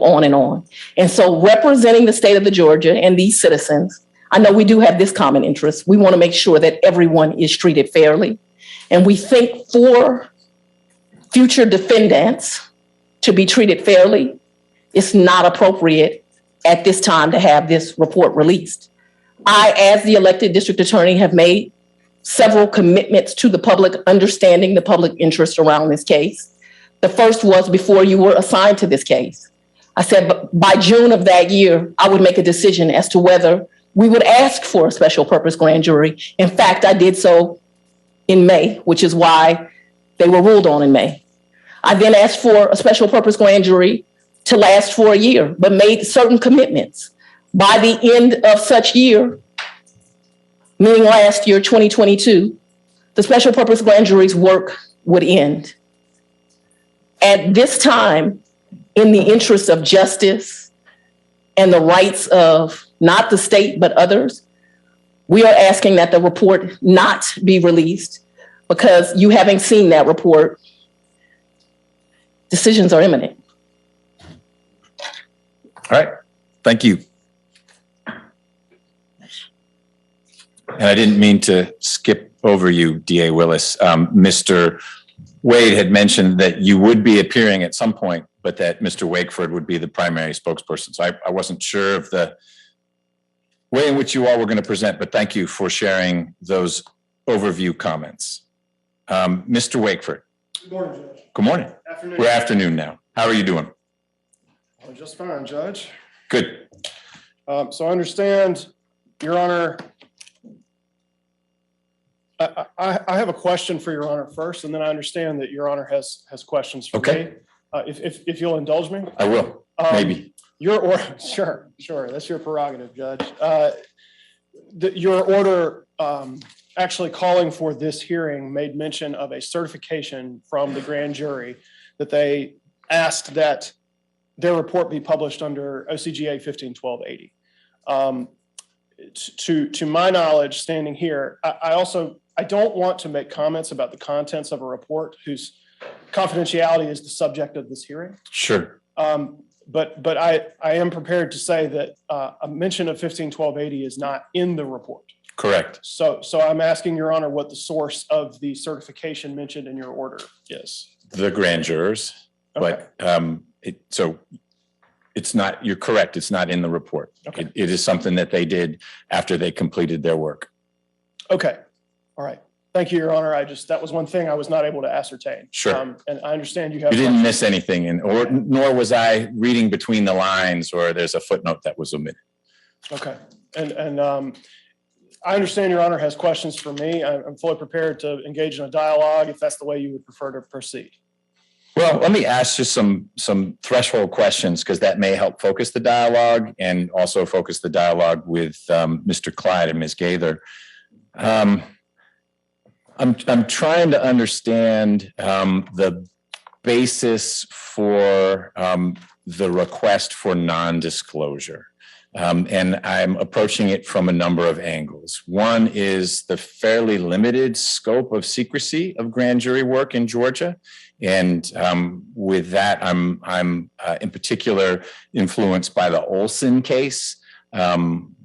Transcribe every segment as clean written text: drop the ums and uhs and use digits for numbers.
on and on. And so representing the state of the Georgia and these citizens, I know we do have this common interest. We want to make sure that everyone is treated fairly. And we think for future defendants to be treated fairly, it's not appropriate at this time to have this report released. I, as the elected district attorney, have made several commitments to the public, understanding the public interest around this case. The first was before you were assigned to this case. I said by June of that year, I would make a decision as to whether we would ask for a special purpose grand jury. In fact, I did so in May, which is why they were ruled on in May. I then asked for a special purpose grand jury to last for a year, but made certain commitments. By the end of such year, meaning last year, 2022, the special purpose grand jury's work would end. At this time, in the interest of justice and the rights of not the state, but others, we are asking that the report not be released because you having seen that report, decisions are imminent. All right, thank you. And I didn't mean to skip over you, DA Willis. Mr. Wade had mentioned that you would be appearing at some point, but that Mr. Wakeford would be the primary spokesperson. So I wasn't sure of the way in which you all were going to present, but thank you for sharing those overview comments. Mr. Wakeford. Good morning, Judge. Good morning. Afternoon. We're afternoon now. How are you doing? Oh, just fine, Judge. Good. So I understand, Your Honor, I have a question for Your Honor first, and then I understand that Your Honor has questions for me. If you'll indulge me. I will, maybe. Your order, sure, that's your prerogative, Judge. Your order actually calling for this hearing made mention of a certification from the grand jury that they asked that their report be published under OCGA 151280. To my knowledge, standing here, I don't want to make comments about the contents of a report whose confidentiality is the subject of this hearing. Sure. But I am prepared to say that a mention of 151280 is not in the report. Correct. So I'm asking Your Honor what the source of the certification mentioned in your order is. The grand jurors, okay. But so it's not, you're correct, it's not in the report. Okay. It is something that they did after they completed their work. Okay, all right. Thank you, Your Honor. That was one thing I was not able to ascertain. Sure. And I understand you have. You didn't miss anything, nor was I reading between the lines, or there's a footnote that was omitted. Okay, and I understand Your Honor has questions for me. I'm fully prepared to engage in a dialogue if that's the way you would prefer to proceed. Well, let me ask you some threshold questions, because that may help focus the dialogue and also focus the dialogue with Mr. Clyde and Ms. Gaither. I'm trying to understand the basis for the request for non-disclosure. And I'm approaching it from a number of angles. One is the fairly limited scope of secrecy of grand jury work in Georgia. And with that, I'm in particular influenced by the Olson case,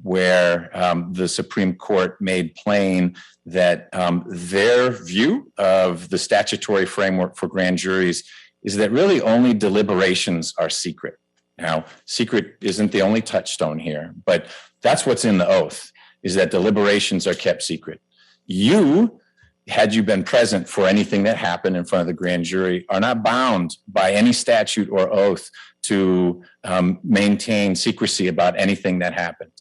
where the Supreme Court made plain that their view of the statutory framework for grand juries is that really only deliberations are secret. Now, secret isn't the only touchstone here, but that's what's in the oath, is that deliberations are kept secret. You, had you been present for anything that happened in front of the grand jury, are not bound by any statute or oath to maintain secrecy about anything that happened.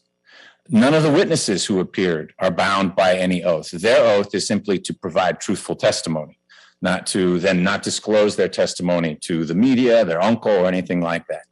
None of the witnesses who appeared are bound by any oath. Their oath is simply to provide truthful testimony, not to then not disclose their testimony to the media, their uncle, or anything like that.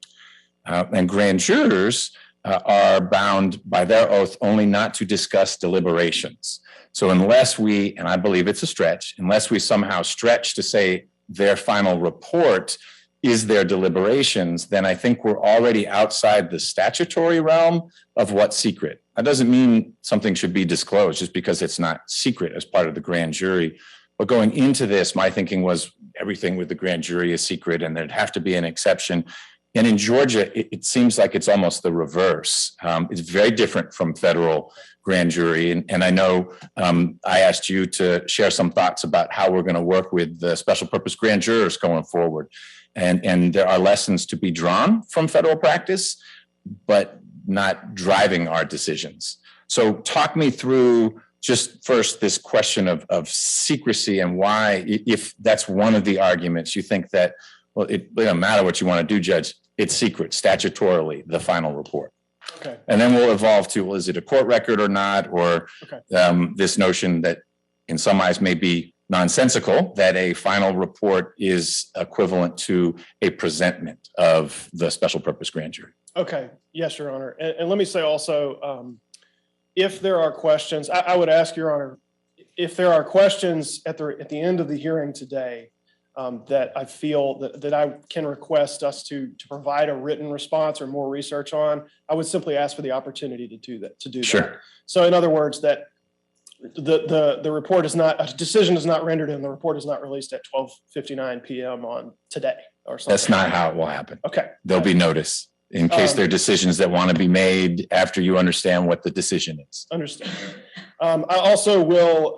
And grand jurors are bound by their oath only not to discuss deliberations. So unless we, and I believe it's a stretch, unless we somehow stretch to say their final report is their deliberations, then I think we're already outside the statutory realm of what's secret. That doesn't mean something should be disclosed just because it's not secret as part of the grand jury. But going into this, my thinking was everything with the grand jury is secret and there'd have to be an exception. And in Georgia, it seems like it's almost the reverse. It's very different from federal grand jury. And I know I asked you to share some thoughts about how we're going to work with the special purpose grand jurors going forward. And there are lessons to be drawn from federal practice, but not driving our decisions. So talk me through just first this question of secrecy and why, if that's one of the arguments, you think that, well, it doesn't matter what you want to do, Judge, it's secret statutorily, the final report. Okay. And then we'll evolve to, well, is it a court record or not? Or okay. This notion that in some eyes may be nonsensical, that a final report is equivalent to a presentment of the special purpose grand jury. Okay. Yes, Your Honor. And let me say also, if there are questions, I would ask, Your Honor, if there are questions at the end of the hearing today, that I feel that I can request us to provide a written response or more research on, I would simply ask for the opportunity to do that. Sure. So in other words, that the report is not, a decision is not rendered and the report is not released at 12:59 p.m. on today or something. That's not how it will happen. Okay. There'll be notice in case there are decisions that want to be made after you understand what the decision is. Understand. I also will,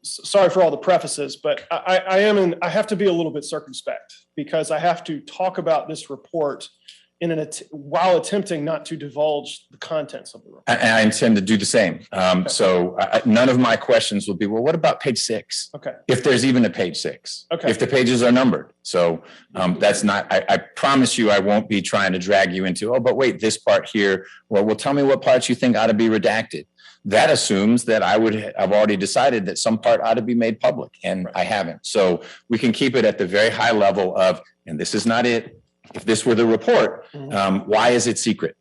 sorry for all the prefaces, but I have to be a little bit circumspect because I have to talk about this report while attempting not to divulge the contents of the report. I intend to do the same. Okay. So none of my questions will be, well, what about page 6? Okay. If there's even a page 6. Okay. If the pages are numbered. So that's not, I promise you, I won't be trying to drag you into, oh, but wait, this part here. Well, tell me what parts you think ought to be redacted. That assumes that I've already decided that some part ought to be made public, and right. I haven't. So we can keep it at the very high level of, and this is not it. If this were the report, why is it secret?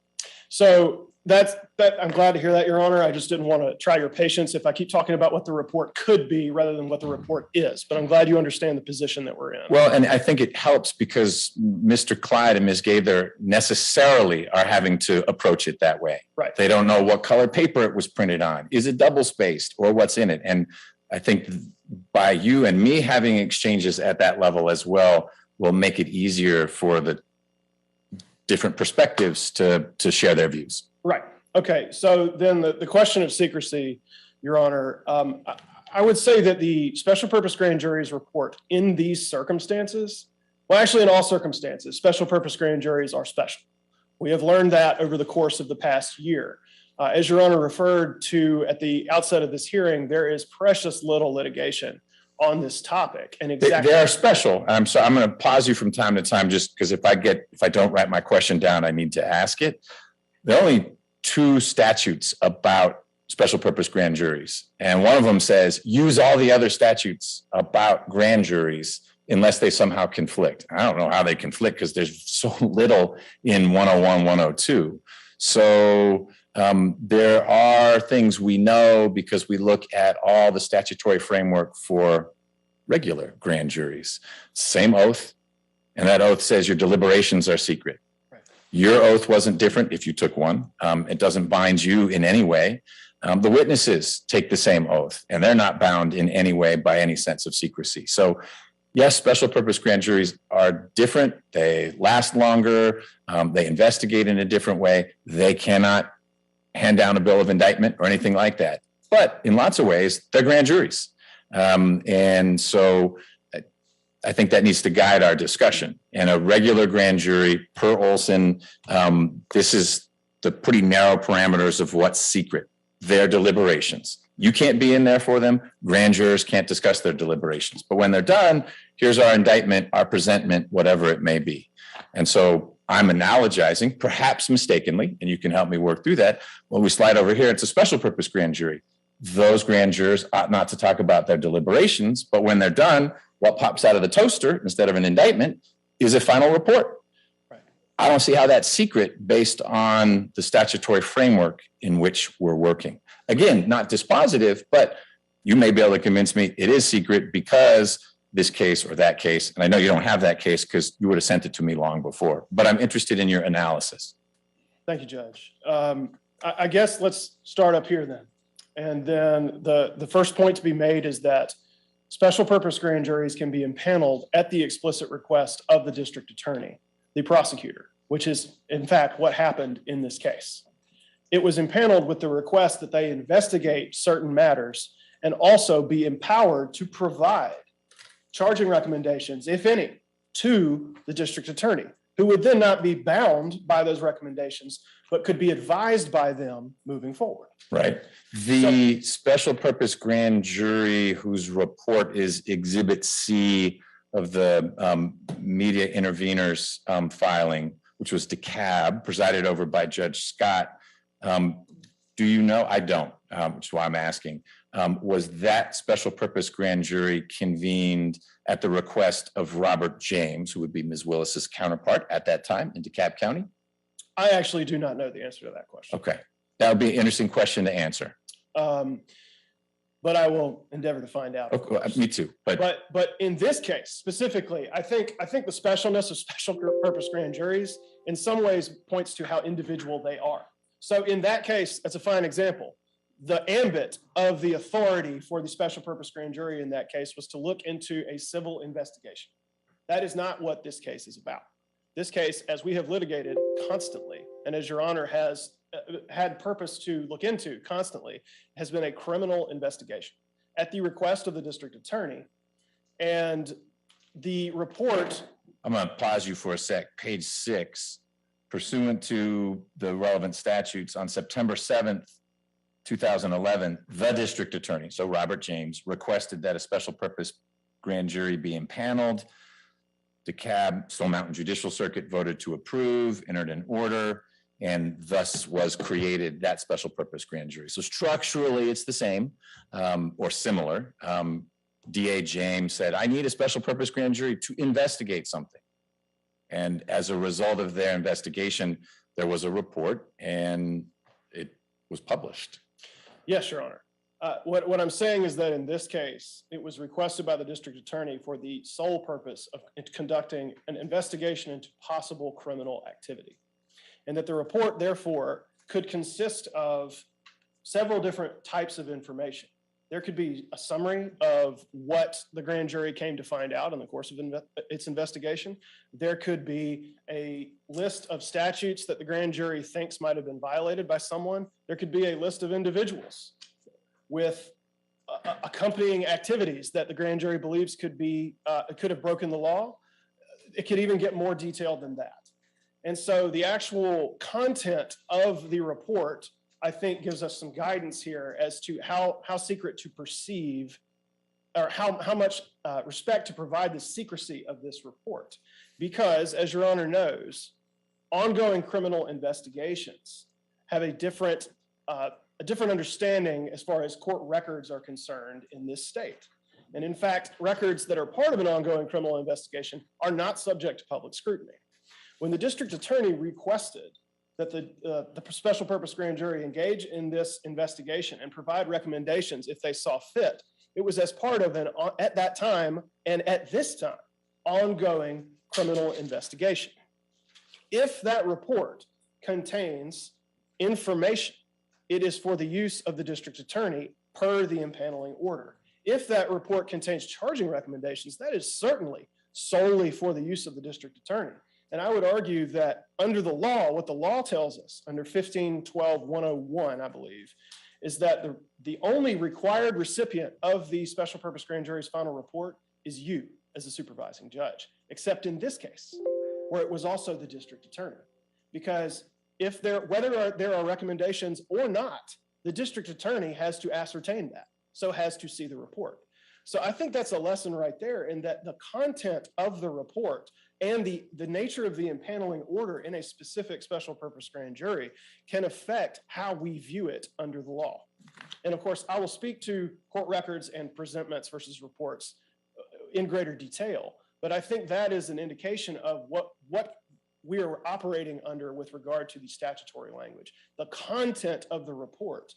So I'm glad to hear that, Your Honor. I just didn't want to try your patience if I keep talking about what the report could be rather than what the report is. But I'm glad you understand the position that we're in. Well, and I think it helps because Mr. Clyde and Ms. Gaither necessarily are having to approach it that way. Right. They don't know what color paper it was printed on. Is it double spaced or what's in it? And I think by you and me having exchanges at that level as well will make it easier for the different perspectives to share their views. Right. Okay. So then the question of secrecy, Your Honor, I would say that the special purpose grand jury's report in these circumstances, well, actually in all circumstances, special purpose grand juries are special. We have learned that over the course of the past year. As Your Honor referred to at the outset of this hearing, there is precious little litigation on this topic. And exactly they are special. I'm sorry, I'm going to pause you from time to time just because if I don't write my question down, I need to ask it. There are only 2 statutes about special purpose grand juries. And one of them says, use all the other statutes about grand juries unless they somehow conflict. I don't know how they conflict because there's so little in 101, 102. So there are things we know because we look at all the statutory framework for regular grand juries. Same oath, and that oath says your deliberations are secret. Right. Your oath wasn't different if you took one. It doesn't bind you in any way. The witnesses take the same oath, and they're not bound in any way by any sense of secrecy. So yes, special purpose grand juries are different. They last longer. They investigate in a different way. They cannot hand down a bill of indictment or anything like that. But in lots of ways, they're grand juries. And so I think that needs to guide our discussion. And a regular grand jury per Olson, this is the pretty narrow parameters of what's secret, their deliberations. You can't be in there for them. Grand jurors can't discuss their deliberations. But when they're done, here's our indictment, our presentment, whatever it may be. And so I'm analogizing, perhaps mistakenly, and you can help me work through that. When we slide over here, it's a special purpose grand jury. Those grand jurors ought not to talk about their deliberations, but when they're done, what pops out of the toaster instead of an indictment is a final report. Right. I don't see how that's secret based on the statutory framework in which we're working. Again, not dispositive, but you may be able to convince me it is secret because this case or that case, and I know you don't have that case because you would have sent it to me long before, but I'm interested in your analysis. Thank you, Judge. I guess let's start up here then. And then the first point to be made is that special purpose grand juries can be impaneled at the explicit request of the district attorney, the prosecutor. which is in fact what happened in this case. It was impaneled with the request that they investigate certain matters and also be empowered to provide charging recommendations, if any, to the district attorney, who would then not be bound by those recommendations, but could be advised by them moving forward. Right. The special purpose grand jury whose report is Exhibit C of the media interveners filing, which was DeKalb, presided over by Judge Scott. Do you know? I don't, which is why I'm asking. Was that special purpose grand jury convened at the request of Robert James, who would be Ms. Willis's counterpart at that time in DeKalb County? I actually do not know the answer to that question. Okay, that would be an interesting question to answer. But I will endeavor to find out. Okay, me too. But in this case specifically, I think the specialness of special purpose grand juries in some ways points to how individual they are. So in that case, that's a fine example. The ambit of the authority for the special purpose grand jury in that case was to look into a civil investigation. That is not what this case is about. This case, as we have litigated constantly, and as Your Honor has had purpose to look into constantly, has been a criminal investigation at the request of the district attorney. And the report— I'm going to pause you for a sec. Page 6, pursuant to the relevant statutes, on September 7th, 2011, the district attorney, so Robert James, requested that a special purpose grand jury be impaneled. DeKalb, Stone Mountain Judicial Circuit voted to approve, entered an order, and thus was created that special purpose grand jury. So structurally, it's the same or similar. DA James said, I need a special purpose grand jury to investigate something. And as a result of their investigation, there was a report and it was published. Yes, Your Honor. What I'm saying is that in this case, it was requested by the district attorney for the sole purpose of conducting an investigation into possible criminal activity. And that the report, therefore, could consist of several different types of information. There could be a summary of what the grand jury came to find out in the course of its investigation. There could be a list of statutes that the grand jury thinks might have been violated by someone. There could be a list of individuals with accompanying activities that the grand jury believes could have broken the law. It could even get more detailed than that. And so the actual content of the report, I think, gives us some guidance here as to how secret to perceive, or how much respect to provide the secrecy of this report. Because, as Your Honor knows, ongoing criminal investigations have a different understanding as far as court records are concerned in this state. And in fact, records that are part of an ongoing criminal investigation are not subject to public scrutiny. When the district attorney requested that the special purpose grand jury engage in this investigation and provide recommendations if they saw fit, it was as part of an, at that time and at this time, ongoing criminal investigation. If that report contains information, it is for the use of the district attorney per the impaneling order. If that report contains charging recommendations, that is certainly solely for the use of the district attorney. And I would argue that under the law, what the law tells us under 1512-101, I believe, is that the only required recipient of the special purpose grand jury's final report is you as the supervising judge, except in this case, where it was also the district attorney. Because whether there are recommendations or not, the district attorney has to ascertain that, so has to see the report. So I think that's a lesson right there, in that the content of the report and the nature of the impaneling order in a specific special purpose grand jury can affect how we view it under the law. And of course, I will speak to court records and presentments versus reports in greater detail, but I think that is an indication of what we are operating under with regard to the statutory language. The content of the report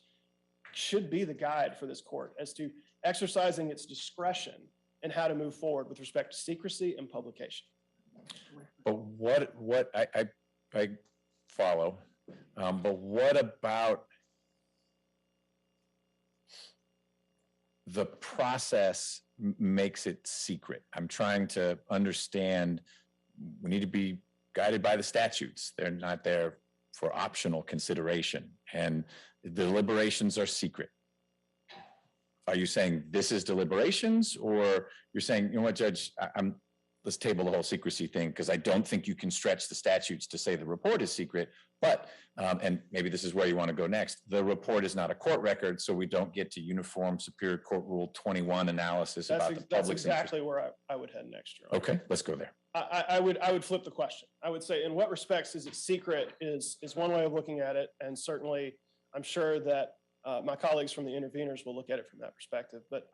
should be the guide for this court as to exercising its discretion and how to move forward with respect to secrecy and publication. But what I follow, but what about the process makes it secret? I'm trying to understand. We need to be guided by the statutes. They're not there for optional consideration, and the deliberations are secret. Are you saying this is deliberations, or you're saying, you know what, Judge, let's table the whole secrecy thing, because I don't think you can stretch the statutes to say the report is secret, but, and maybe this is where you want to go next, the report is not a court record, so we don't get to uniform Superior Court Rule 21 analysis about the public's That's exactly where I would head next, Your Honor. Okay, let's go there. I would flip the question. I would say, in what respects is it secret is one way of looking at it, and certainly I'm sure that my colleagues from the interveners will look at it from that perspective. But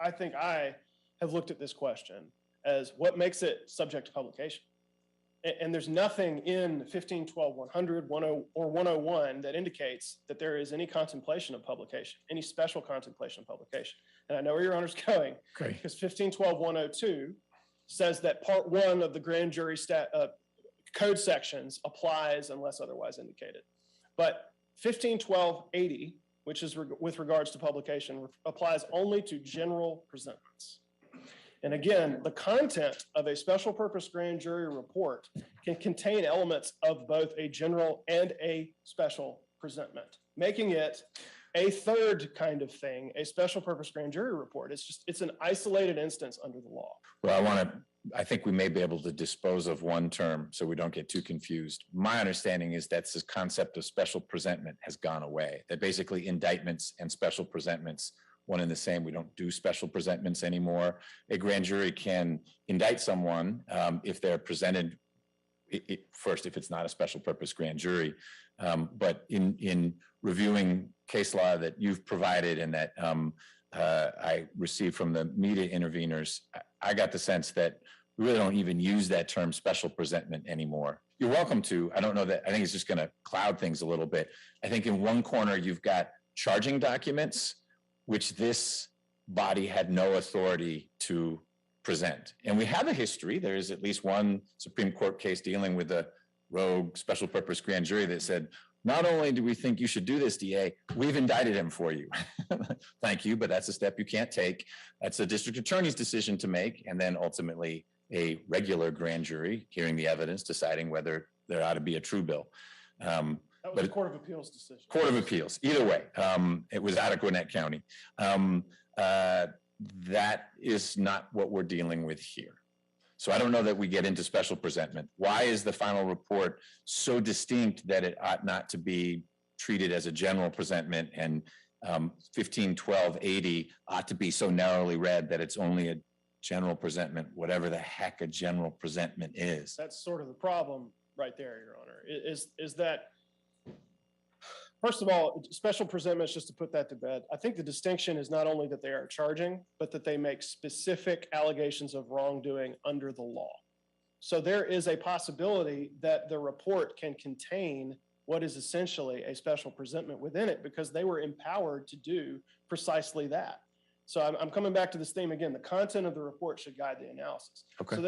I think I have looked at this question as what makes it subject to publication. And there's nothing in 1512, 100, 10, or 101 that indicates that there is any contemplation of publication, any special contemplation of publication. And I know where Your Honor's going, Great. because 1512, 102 says that Part 1 of the grand jury code sections applies unless otherwise indicated. But 1512-80, which is with regards to publication, applies only to general presentments. And again, the content of a special purpose grand jury report can contain elements of both a general and a special presentment, making it a third kind of thing, a special purpose grand jury report. It's an isolated instance under the law. Well, I think we may be able to dispose of one term so we don't get too confused. My understanding is that this concept of special presentment has gone away, that basically indictments and special presentments, one and the same. We don't do special presentments anymore. A grand jury can indict someone if they're presented first, if it's not a special purpose grand jury. But in reviewing case law that you've provided and that I received from the media interveners, I got the sense that we really don't even use that term special presentment anymore. You're welcome to. I don't know that. I think it's just going to cloud things a little bit. I think in one corner, you've got charging documents, which this body had no authority to present. And we have a history. There is at least one Supreme Court case dealing with a rogue special purpose grand jury that said, not only do we think you should do this, DA, we've indicted him for you. Thank you, but that's a step you can't take. That's a district attorney's decision to make, and then ultimately a regular grand jury hearing the evidence, deciding whether there ought to be a true bill. That was a Court of Appeals decision. Court of Appeals. Either way, it was out of Gwinnett County. That is not what we're dealing with here. So I don't know that we get into special presentment. Why is the final report so distinct that it ought not to be treated as a general presentment, and 1512-80 ought to be so narrowly read that it's only a general presentment, whatever the heck a general presentment is? That's sort of the problem right there, Your Honor, is that, first of all, special presentments, just to put that to bed, I think the distinction is not only that they are charging, but that they make specific allegations of wrongdoing under the law. So there is a possibility that the report can contain what is essentially a special presentment within it, because they were empowered to do precisely that. So I'm coming back to this theme again. The content of the report should guide the analysis. Okay. So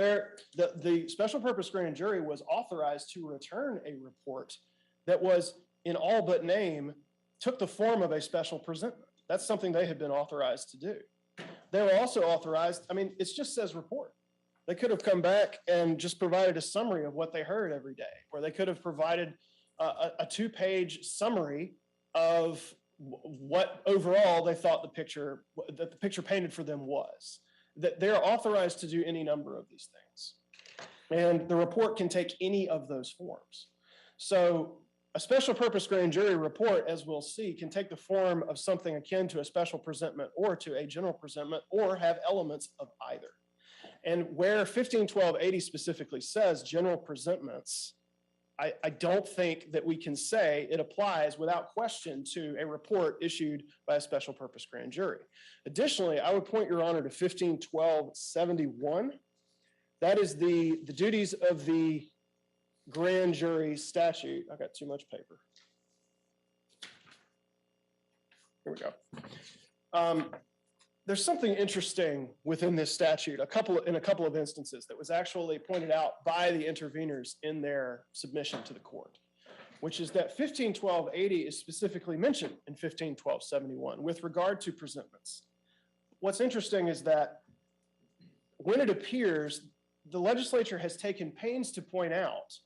the special purpose grand jury was authorized to return a report that was, in all but name, took the form of a special presentment. That's something they had been authorized to do. They were also authorized, it just says report. They could have come back and just provided a summary of what they heard every day, or they could have provided a 2-page summary of what overall they thought that the picture painted for them was. That they're authorized to do any number of these things. And the report can take any of those forms. So a special purpose grand jury report, as we'll see, can take the form of something akin to a special presentment or to a general presentment, or have elements of either. And where 1512-80 specifically says general presentments, I don't think that we can say it applies without question to a report issued by a special purpose grand jury. Additionally, I would point Your Honor to 1512-71. That is the duties of the grand jury statute. I got too much paper. Here we go. There's something interesting within this statute, in a couple of instances, that was actually pointed out by the interveners in their submission to the court, which is that 1512-80 is specifically mentioned in 1512-71 with regard to presentments. What's interesting is that when it appears, the legislature has taken pains to point out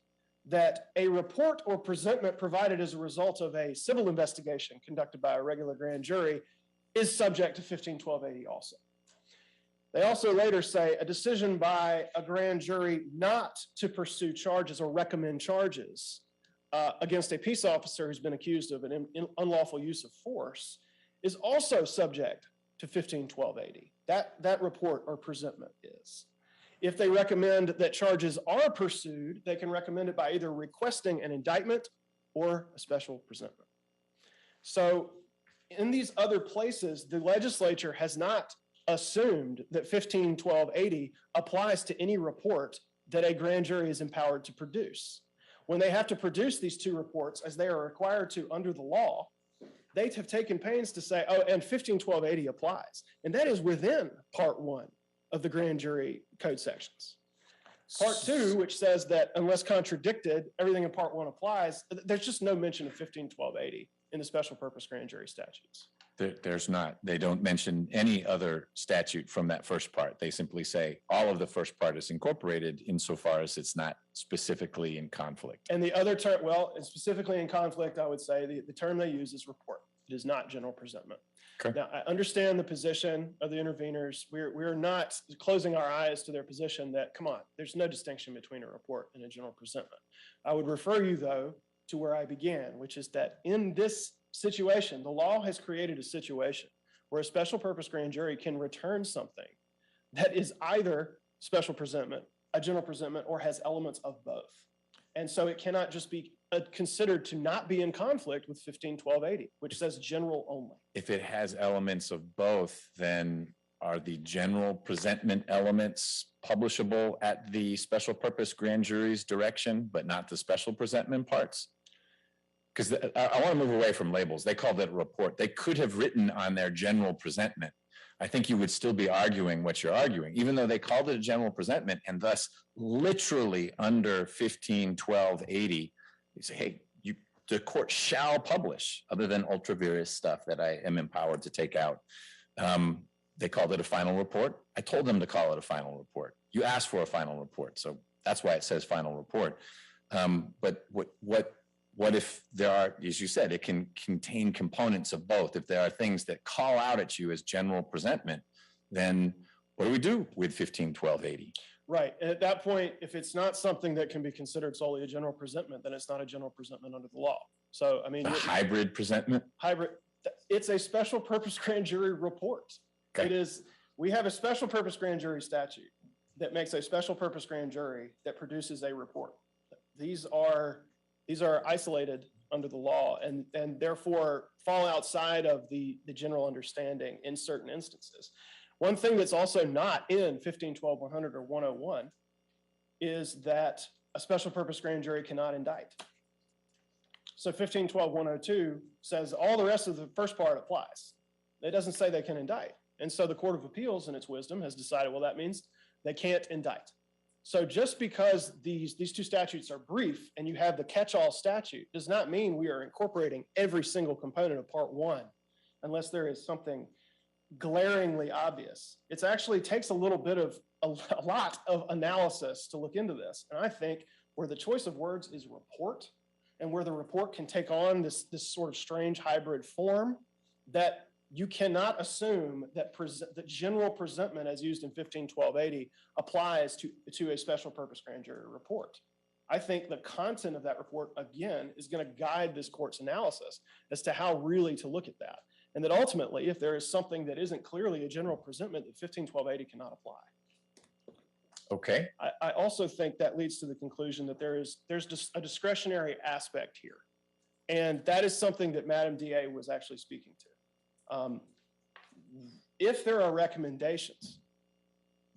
that a report or presentment provided as a result of a civil investigation conducted by a regular grand jury is subject to 151280 also. They also later say a decision by a grand jury not to pursue charges or recommend charges against a peace officer who's been accused of an unlawful use of force is also subject to 151280. That report or presentment is. If they recommend that charges are pursued, they can recommend it by either requesting an indictment or a special presentment. So in these other places, the legislature has not assumed that 151280 applies to any report that a grand jury is empowered to produce. When they have to produce these two reports, as they are required to under the law, they have taken pains to say, oh, and 151280 applies. And that is within Part 1 of the grand jury code sections. Part 2, which says that unless contradicted, everything in Part 1 applies, there's just no mention of 151280 in the special purpose grand jury statutes. There's not. They don't mention any other statute from that first part. They simply say all of the first part is incorporated insofar as it's not specifically in conflict. And the other term, well, and specifically in conflict, I would say the term they use is report. It is not general presentment. Okay. Now, I understand the position of the interveners. We're not closing our eyes to their position that, come on, there's no distinction between a report and a general presentment. I would refer you, though, to where I began, which is that in this situation, the law has created a situation where a special purpose grand jury can return something that is either special presentment, a general presentment, or has elements of both. And so it cannot just be considered to not be in conflict with 151280, which says general only. If it has elements of both, then are the general presentment elements publishable at the special purpose grand jury's direction, but not the special presentment parts? Because I want to move away from labels. They called it a report. They could have written on their general presentment. I think you would still be arguing what you're arguing, even though they called it a general presentment, and thus literally under 151280, you say, hey, the court shall publish, other than ultra vires stuff that I am empowered to take out. They called it a final report. I told them to call it a final report. You asked for a final report, so that's why it says final report. But what if there are, as you said, it can contain components of both. If there are things that call out at you as general presentment, then what do we do with 151280? Right. And at that point, if it's not something that can be considered solely a general presentment, then it's not a general presentment under the law. So, I mean, a hybrid presentment? Hybrid. It's a special purpose grand jury report. Okay. It is. We have a special purpose grand jury statute that makes a special purpose grand jury that produces a report. These are isolated under the law and therefore fall outside of the general understanding in certain instances. One thing that's also not in 1512-100 or 101 is that a special purpose grand jury cannot indict. So 1512-102 says all the rest of the first part applies. It doesn't say they can indict. And so the Court of Appeals in its wisdom has decided, well, that means they can't indict. So just because these two statutes are brief and you have the catch-all statute does not mean we are incorporating every single component of Part 1 unless there is something glaringly obvious. It actually takes a lot of analysis to look into this. And I think where the choice of words is report and where the report can take on this sort of strange hybrid form, that you cannot assume that the general presentment as used in 151280 applies to a special purpose grand jury report. I think the content of that report, again, is going to guide this court's analysis as to how really to look at that. And that ultimately, if there is something that isn't clearly a general presentment, that 151280 cannot apply. Okay. I also think that leads to the conclusion that there's just a discretionary aspect here. And that is something that Madam DA was actually speaking to. If there are recommendations,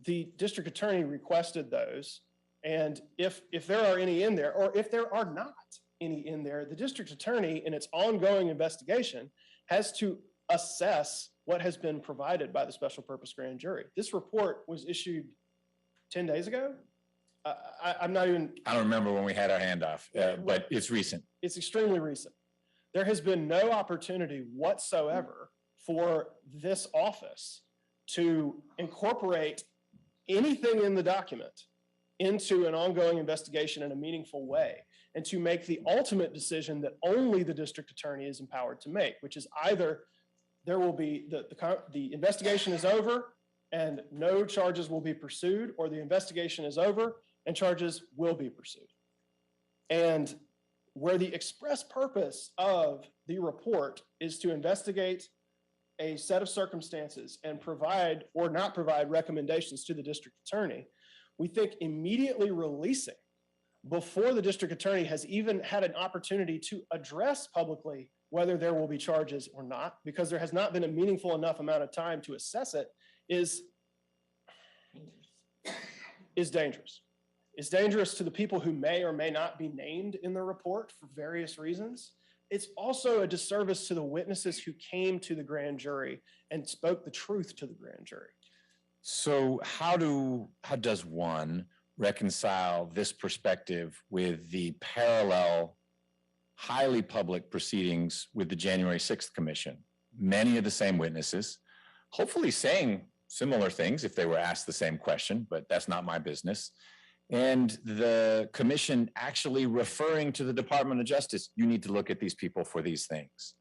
the district attorney requested those. And if there are any in there, or if there are not any in there, the district attorney in its ongoing investigation has to assess what has been provided by the special purpose grand jury. This report was issued 10 days ago. I don't remember when we had our handoff, but it's recent. It's extremely recent. There has been no opportunity whatsoever for this office to incorporate anything in the document into an ongoing investigation in a meaningful way, and to make the ultimate decision that only the district attorney is empowered to make, which is either there will be the investigation is over and no charges will be pursued, or the investigation is over and charges will be pursued. And where the express purpose of the report is to investigate a set of circumstances and provide or not provide recommendations to the district attorney, we think immediately releasing before the district attorney has even had an opportunity to address publicly whether there will be charges or not, because there has not been a meaningful enough amount of time to assess it, is dangerous. It's dangerous to the people who may or may not be named in the report for various reasons. It's also a disservice to the witnesses who came to the grand jury and spoke the truth to the grand jury. So how does one reconcile this perspective with the parallel, highly public proceedings with the January 6th Commission? Many of the same witnesses, hopefully saying similar things if they were asked the same question, but that's not my business. And the commission actually referring to the Department of Justice, you need to look at these people for these things.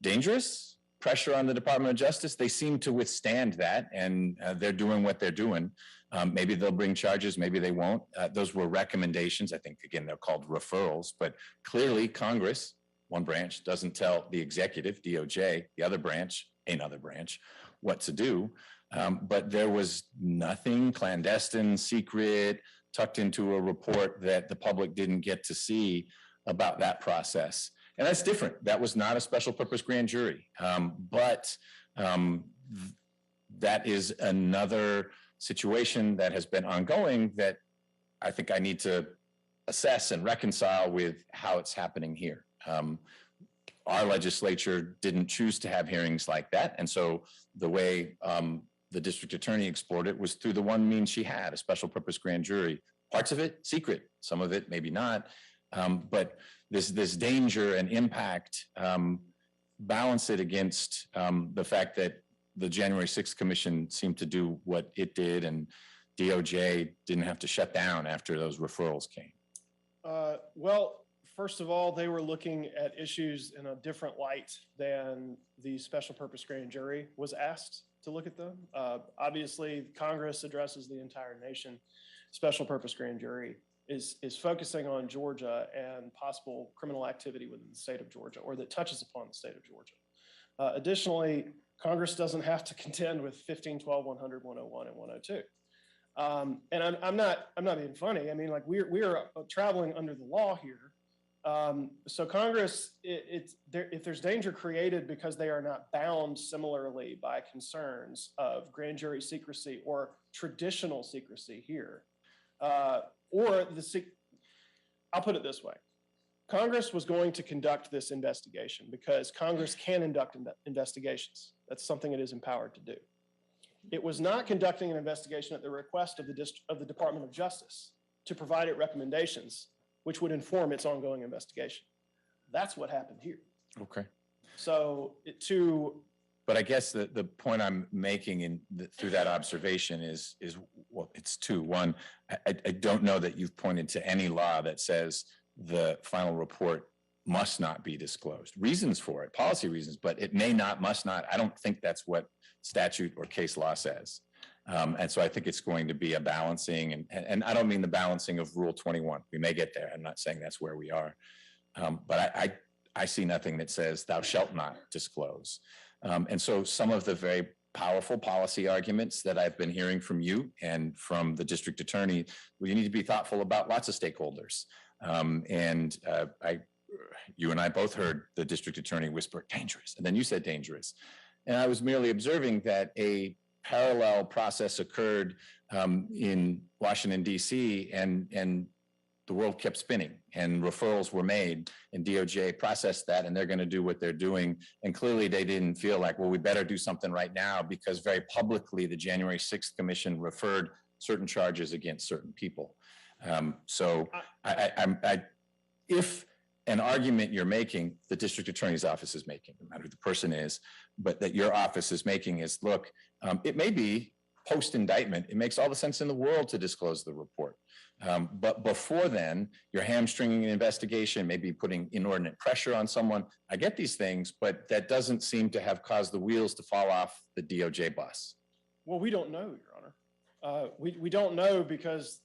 Dangerous? Pressure on the Department of Justice? They seem to withstand that, and they're doing what they're doing. Maybe they'll bring charges, maybe they won't. Those were recommendations. I think, again, they're called referrals, but clearly Congress, one branch, doesn't tell the executive, DOJ, the other branch, another branch, what to do. But there was nothing clandestine, secret, tucked into a report that the public didn't get to see about that process. And that's different. That was not a special purpose grand jury. But that is another situation that has been ongoing that I think I need to assess and reconcile with how it's happening here. Our legislature didn't choose to have hearings like that. And so the way the district attorney explored it was through the one means she had, a special purpose grand jury. Parts of it secret, some of it maybe not. But this danger and impact, balance it against the fact that the January 6th Commission seemed to do what it did, and DOJ didn't have to shut down after those referrals came. Well, first of all, they were looking at issues in a different light than the special purpose grand jury was asked to look at them. Obviously, Congress addresses the entire nation. Special purpose grand jury is focusing on Georgia and possible criminal activity within the state of Georgia, or that touches upon the state of Georgia. Additionally, Congress doesn't have to contend with 15, 12, 100, 101, and 102. And I'm not being funny. I mean, like we are traveling under the law here. So Congress, if there's danger created because they are not bound similarly by concerns of grand jury secrecy or traditional secrecy here, I'll put it this way. Congress was going to conduct this investigation because Congress can conduct investigations. That's something it is empowered to do. It was not conducting an investigation at the request of the Department of Justice to provide it recommendations which would inform its ongoing investigation. That's what happened here. Okay. So But I guess the point I'm making through that observation is well, it's two. One, I don't know that you've pointed to any law that says the final report must not be disclosed. Reasons for it, policy reasons, but it may not, must not. I don't think that's what statute or case law says. And so I think it's going to be a balancing, and I don't mean the balancing of Rule 21. We may get there. I'm not saying that's where we are. But I see nothing that says thou shalt not disclose. And so some of the very powerful policy arguments that I've been hearing from you and from the district attorney, well, you need to be thoughtful about lots of stakeholders. You and I both heard the district attorney whisper dangerous, and then you said dangerous. And I was merely observing that a parallel process occurred in Washington, D.C., and the world kept spinning and referrals were made, and DOJ processed that, and they're going to do what they're doing. And clearly they didn't feel like, well, we better do something right now, because very publicly the January 6th Commission referred certain charges against certain people. So if an argument you're making, the district attorney's office is making, no matter who the person is, but that your office is making is, look, it may be post indictment, it makes all the sense in the world to disclose the report. But before then, you're hamstringing an investigation, maybe putting inordinate pressure on someone. I get these things, but that doesn't seem to have caused the wheels to fall off the DOJ bus. Well, we don't know, Your Honor. We don't know because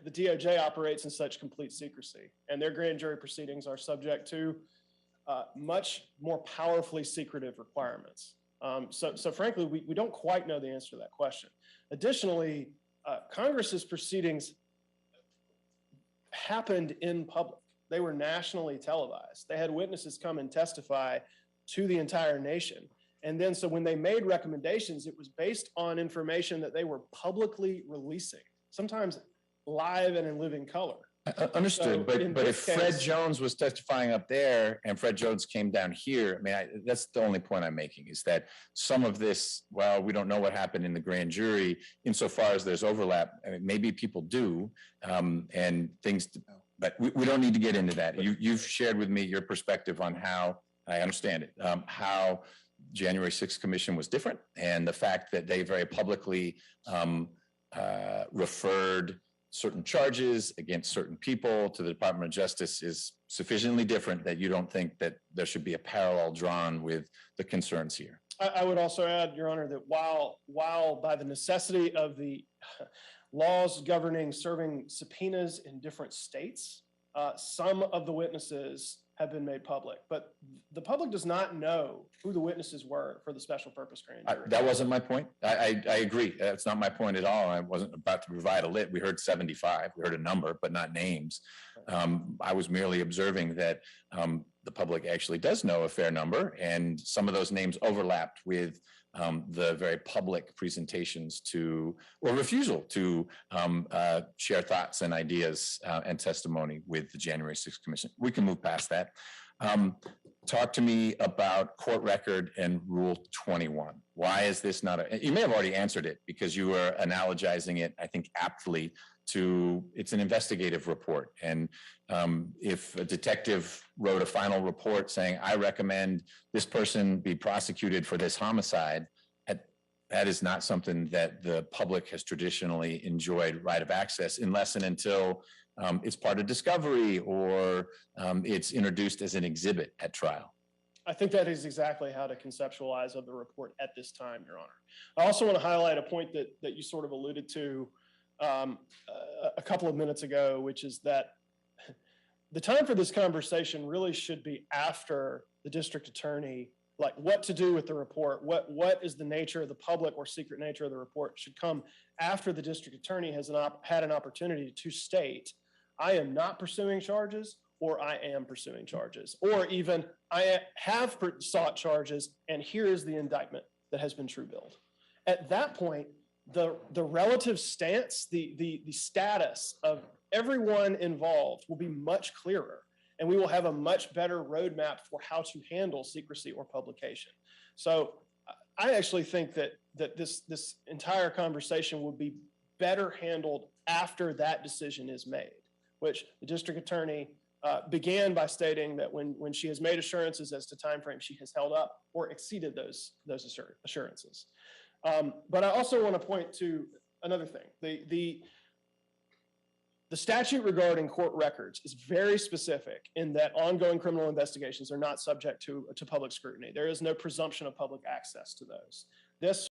the DOJ operates in such complete secrecy, and their grand jury proceedings are subject to much more powerfully secretive requirements. So frankly, we don't quite know the answer to that question. Additionally, Congress's proceedings happened in public. They were nationally televised. They had witnesses come and testify to the entire nation. And then, so when they made recommendations, it was based on information that they were publicly releasing, sometimes live and in living color. Understood, So but this if Fred case- Jones was testifying up there and Fred Jones came down here, I mean, that's the only point I'm making, is that some of this, well, we don't know what happened in the grand jury insofar as there's overlap. I mean, maybe people do, and things, but we don't need to get into that. You've shared with me your perspective on how, I understand it, how January 6th Commission was different, and the fact that they very publicly referred certain charges against certain people to the Department of Justice is sufficiently different that you don't think that there should be a parallel drawn with the concerns here. I would also add, Your Honor, that while by the necessity of the laws governing serving subpoenas in different states, some of the witnesses have been made public, but the public does not know who the witnesses were for the special purpose grand jury. That wasn't my point. I agree. That's not my point at all. I wasn't about to provide a lit. We heard 75. We heard a number, but not names. I was merely observing that the public actually does know a fair number, and some of those names overlapped with the very public presentations to, or refusal to share thoughts and ideas and testimony with the January 6th Commission. We can move past that. Talk to me about court record and Rule 21. Why is this not you may have already answered it because you were analogizing it, I think, aptly to, it's an investigative report. And if a detective wrote a final report saying, I recommend this person be prosecuted for this homicide, that is not something that the public has traditionally enjoyed right of access unless and until it's part of discovery or it's introduced as an exhibit at trial. I think that is exactly how to conceptualize of the report at this time, Your Honor. I also want to highlight a point that you sort of alluded to a couple of minutes ago, which is that the time for this conversation really should be after the district attorney, like what to do with the report, what is the nature of the public or secret nature of the report should come after the district attorney has had an opportunity to state, I am not pursuing charges, or I am pursuing charges, or even I have sought charges and here is the indictment that has been true billed. At that point, the relative stance, the status of everyone involved will be much clearer, and we will have a much better roadmap for how to handle secrecy or publication. So I actually think that this entire conversation will be better handled after that decision is made, which the district attorney began by stating that when she has made assurances as to timeframe, she has held up or exceeded those assurances. But I also want to point to another thing. The statute regarding court records is very specific in that ongoing criminal investigations are not subject to public scrutiny. There is no presumption of public access to those. This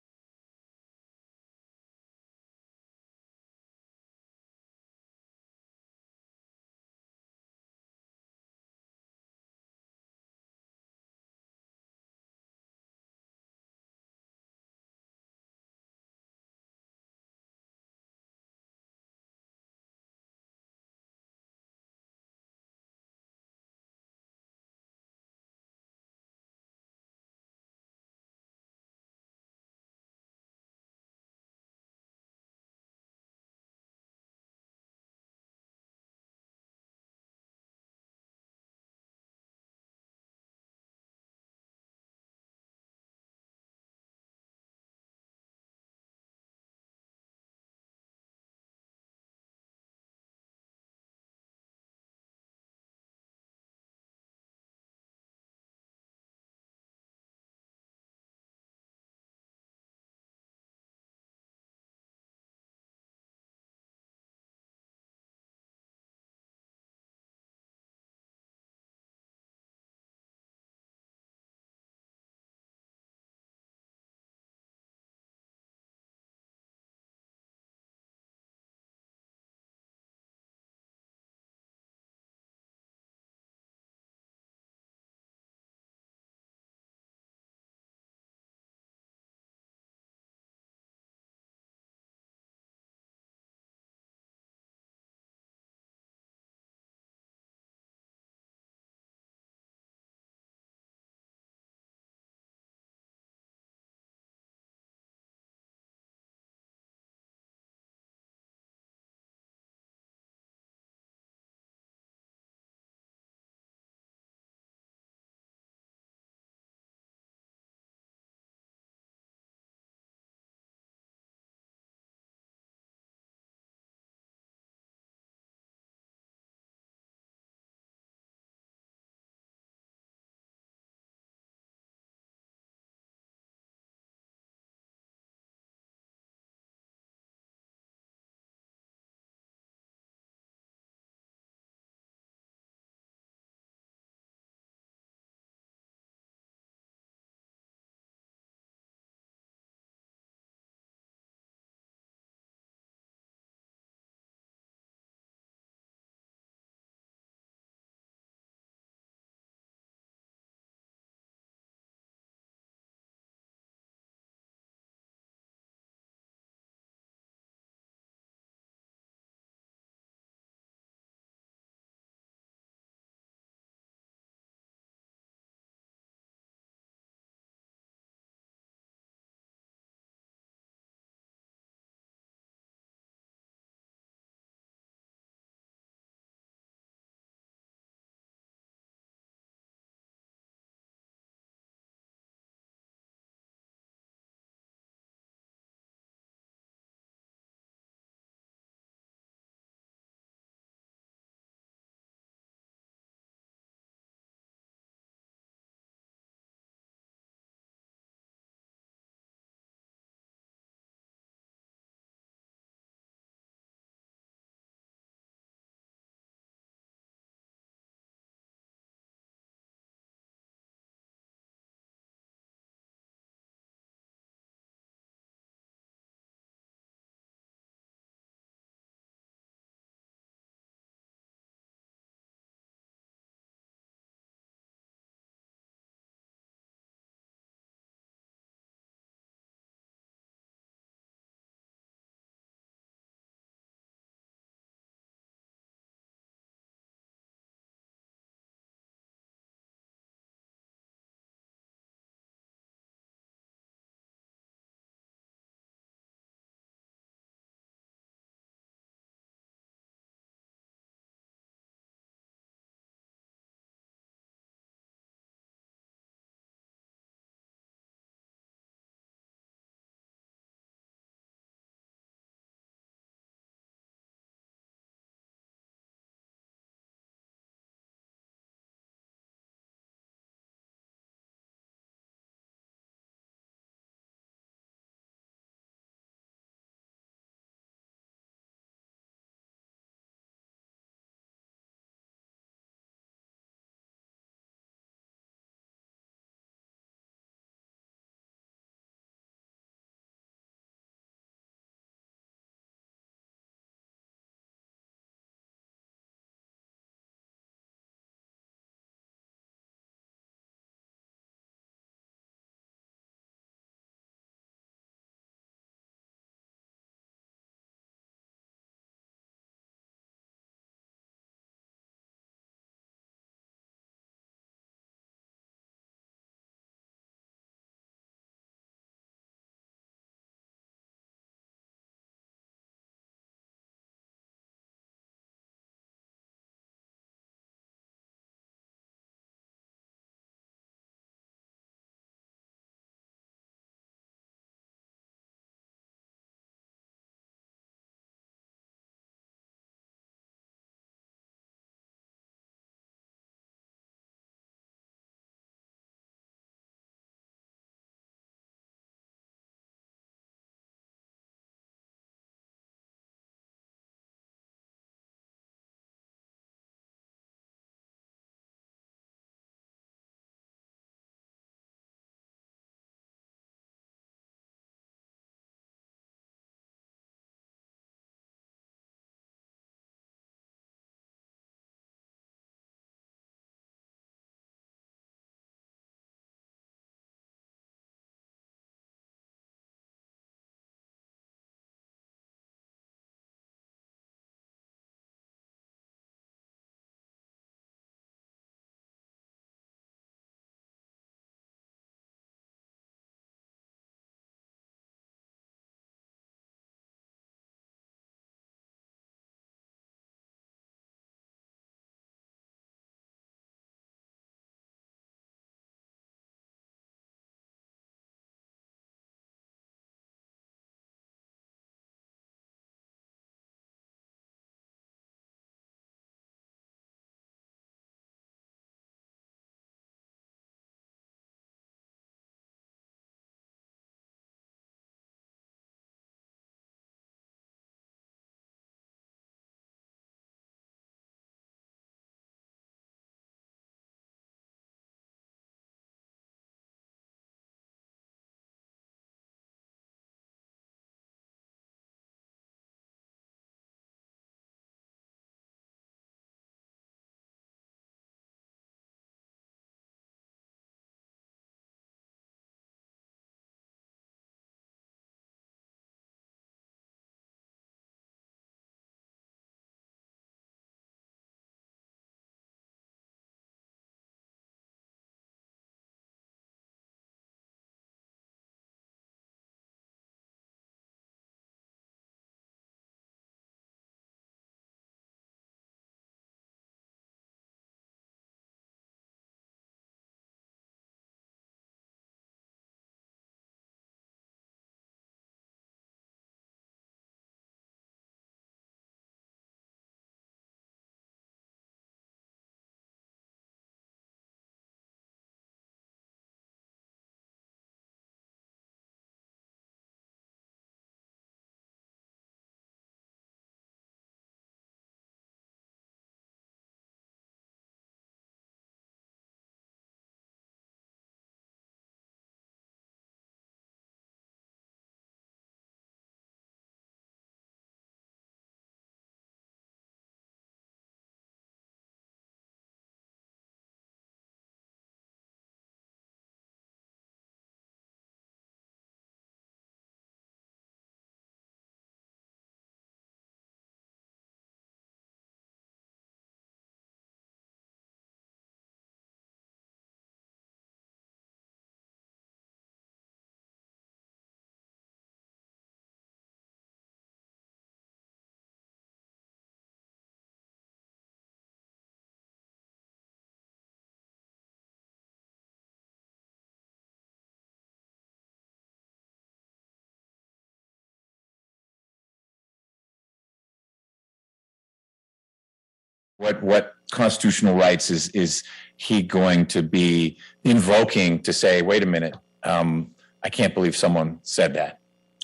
What constitutional rights is he going to be invoking to say, wait a minute, I can't believe someone said that.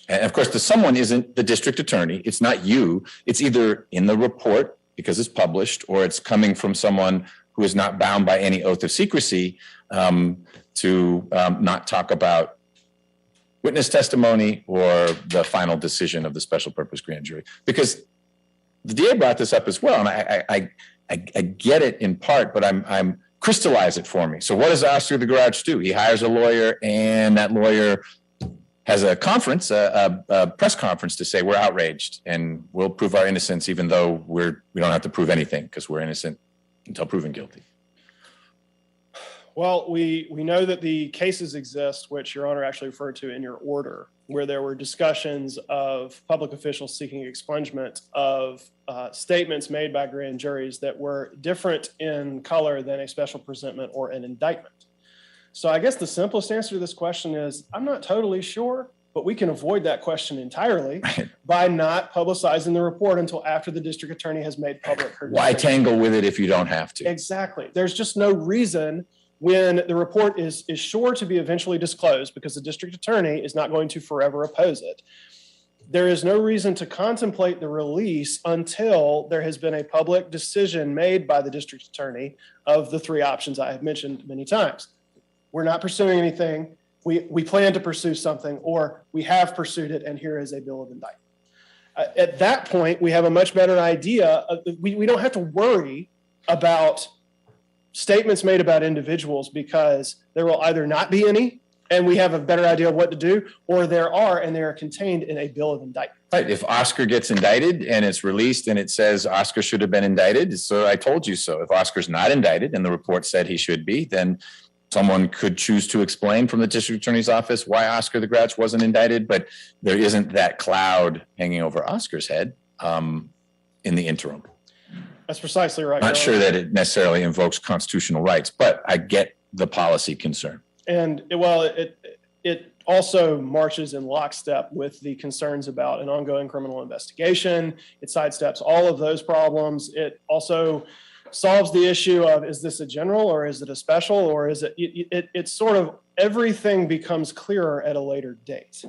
And of course, the someone isn't the district attorney. It's not you. It's either in the report because it's published, or it's coming from someone who is not bound by any oath of secrecy to not talk about witness testimony or the final decision of the special purpose grand jury. Because the DA brought this up as well, and I get it in part, but I'm crystallize it for me. So what does Oscar the Grouch do? He hires a lawyer, and that lawyer has a conference, a press conference, to say we're outraged and we'll prove our innocence, even though we don't have to prove anything because we're innocent until proven guilty. Well, we know that the cases exist, which Your Honor actually referred to in your order, where there were discussions of public officials seeking expungement of statements made by grand juries that were different in color than a special presentment or an indictment. So I guess the simplest answer to this question is, I'm not totally sure, but we can avoid that question entirely by not publicizing the report until after the district attorney has made public her decision. Why tangle with it if you don't have to? Exactly. There's just no reason when the report is sure to be eventually disclosed, because the district attorney is not going to forever oppose it. There is no reason to contemplate the release until there has been a public decision made by the district attorney of the three options I have mentioned many times. We're not pursuing anything. We plan to pursue something, or we have pursued it, and here is a bill of indictment. At that point, we have a much better idea. We don't have to worry about statements made about individuals, because there will either not be any, and we have a better idea of what to do, or there are, and they are contained in a bill of indictment. Right. If Oscar gets indicted and it's released and it says Oscar should have been indicted, so I told you so. If Oscar's not indicted and the report said he should be, then someone could choose to explain from the district attorney's office why Oscar the Grouch wasn't indicted, but there isn't that cloud hanging over Oscar's head in the interim. That's precisely right. I'm not sure that it necessarily invokes constitutional rights, but I get the policy concern. And it also marches in lockstep with the concerns about an ongoing criminal investigation. It sidesteps all of those problems. It also solves the issue of, is this a general or is it a special, or is it's sort of, everything becomes clearer at a later date.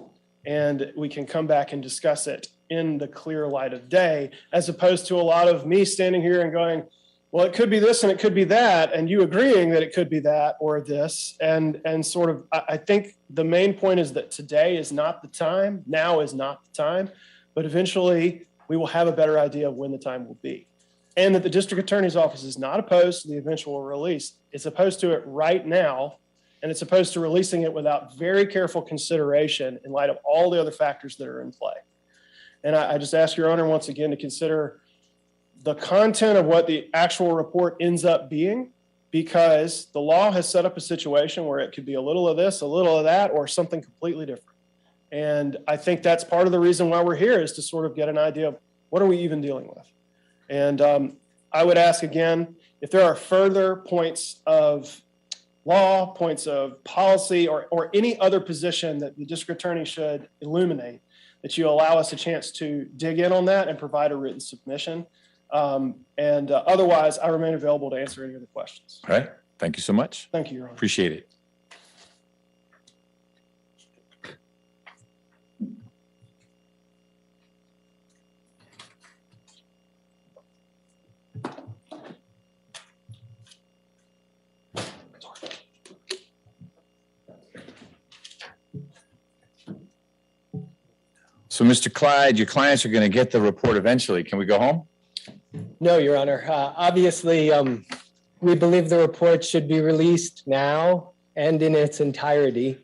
And we can come back and discuss it in the clear light of day, as opposed to a lot of me standing here and going, well, it could be this and it could be that, and you agreeing that it could be that or this. And sort of, I think the main point is that today is not the time, now is not the time, but eventually we will have a better idea of when the time will be. And that the district attorney's office is not opposed to the eventual release. It's opposed to it right now, and it's opposed to releasing it without very careful consideration in light of all the other factors that are in play. And I just ask Your Honor once again to consider the content of what the actual report ends up being, because the law has set up a situation where it could be a little of this, a little of that, or something completely different. And I think that's part of the reason why we're here, is to sort of get an idea of what are we even dealing with. And I would ask again, if there are further points of law, points of policy, or any other position that the district attorney should illuminate, that you allow us a chance to dig in on that and provide a written submission. Otherwise, I remain available to answer any other questions. All right. Thank you so much. Thank you, Your Honor. Appreciate it. So, Mr. Clyde, your clients are going to get the report eventually. Can we go home? No, Your Honor. Obviously, we believe the report should be released now and in its entirety.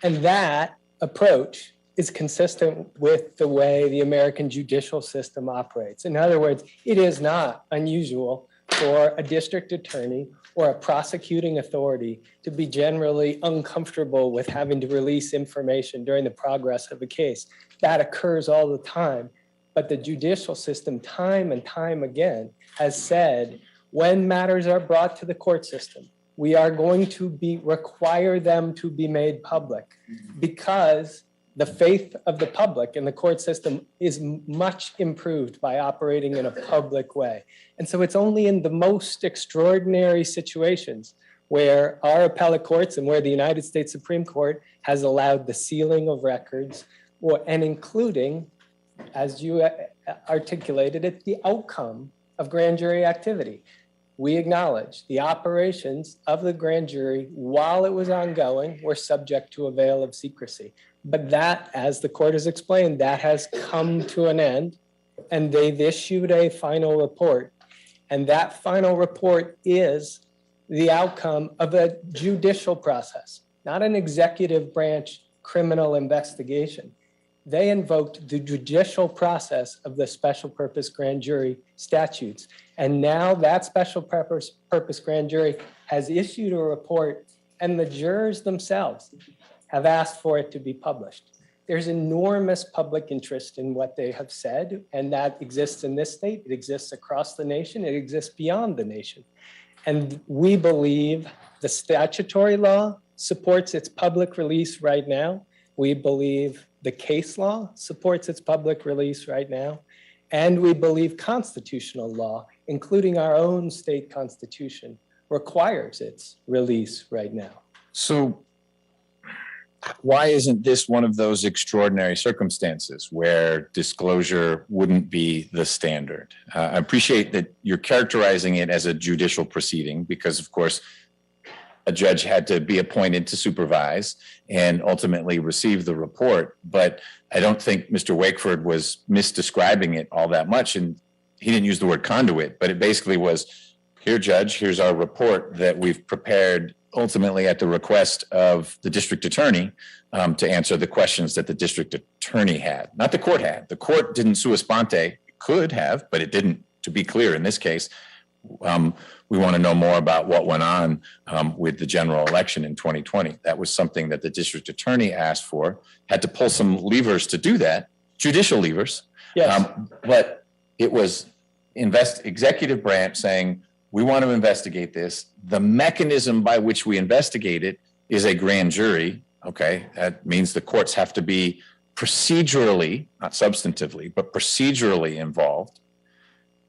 And that approach is consistent with the way the American judicial system operates. In other words, it is not unusual for a district attorney or a prosecuting authority to be generally uncomfortable with having to release information during the progress of a case. That occurs all the time. But the judicial system, time and time again, has said, when matters are brought to the court system, we are going to require them to be made public, because The faith of the public in the court system is much improved by operating in a public way. And so it's only in the most extraordinary situations where our appellate courts and where the United States Supreme Court has allowed the sealing of records, and including, as you articulated it, the outcome of grand jury activity. We acknowledge the operations of the grand jury while it was ongoing were subject to a veil of secrecy. But that, as the court has explained, that has come to an end, and they've issued a final report. And that final report is the outcome of a judicial process, not an executive branch criminal investigation. They invoked the judicial process of the special purpose grand jury statutes. And now that special purpose grand jury has issued a report, and the jurors themselves have asked for it to be published. There's enormous public interest in what they have said, and that exists in this state. It exists across the nation. It exists beyond the nation. And we believe the statutory law supports its public release right now. We believe the case law supports its public release right now. And we believe constitutional law, including our own state constitution, requires its release right now. So why isn't this one of those extraordinary circumstances where disclosure wouldn't be the standard? I appreciate that you're characterizing it as a judicial proceeding because, of course, a judge had to be appointed to supervise and ultimately receive the report. But I don't think Mr. Wakeford was misdescribing it all that much. And he didn't use the word conduit, but it basically was, here, Judge, here's our report that we've prepared ultimately at the request of the district attorney to answer the questions that the district attorney had, not the court had. The court didn't sua sponte, it could have, but it didn't, to be clear in this case. We want to know more about what went on with the general election in 2020. That was something that the district attorney asked for, had to pull some levers to do that, judicial levers. Yes. But it was executive branch saying, we want to investigate this. The mechanism by which we investigate it is a grand jury. Okay, that means the courts have to be procedurally, not substantively, but procedurally involved.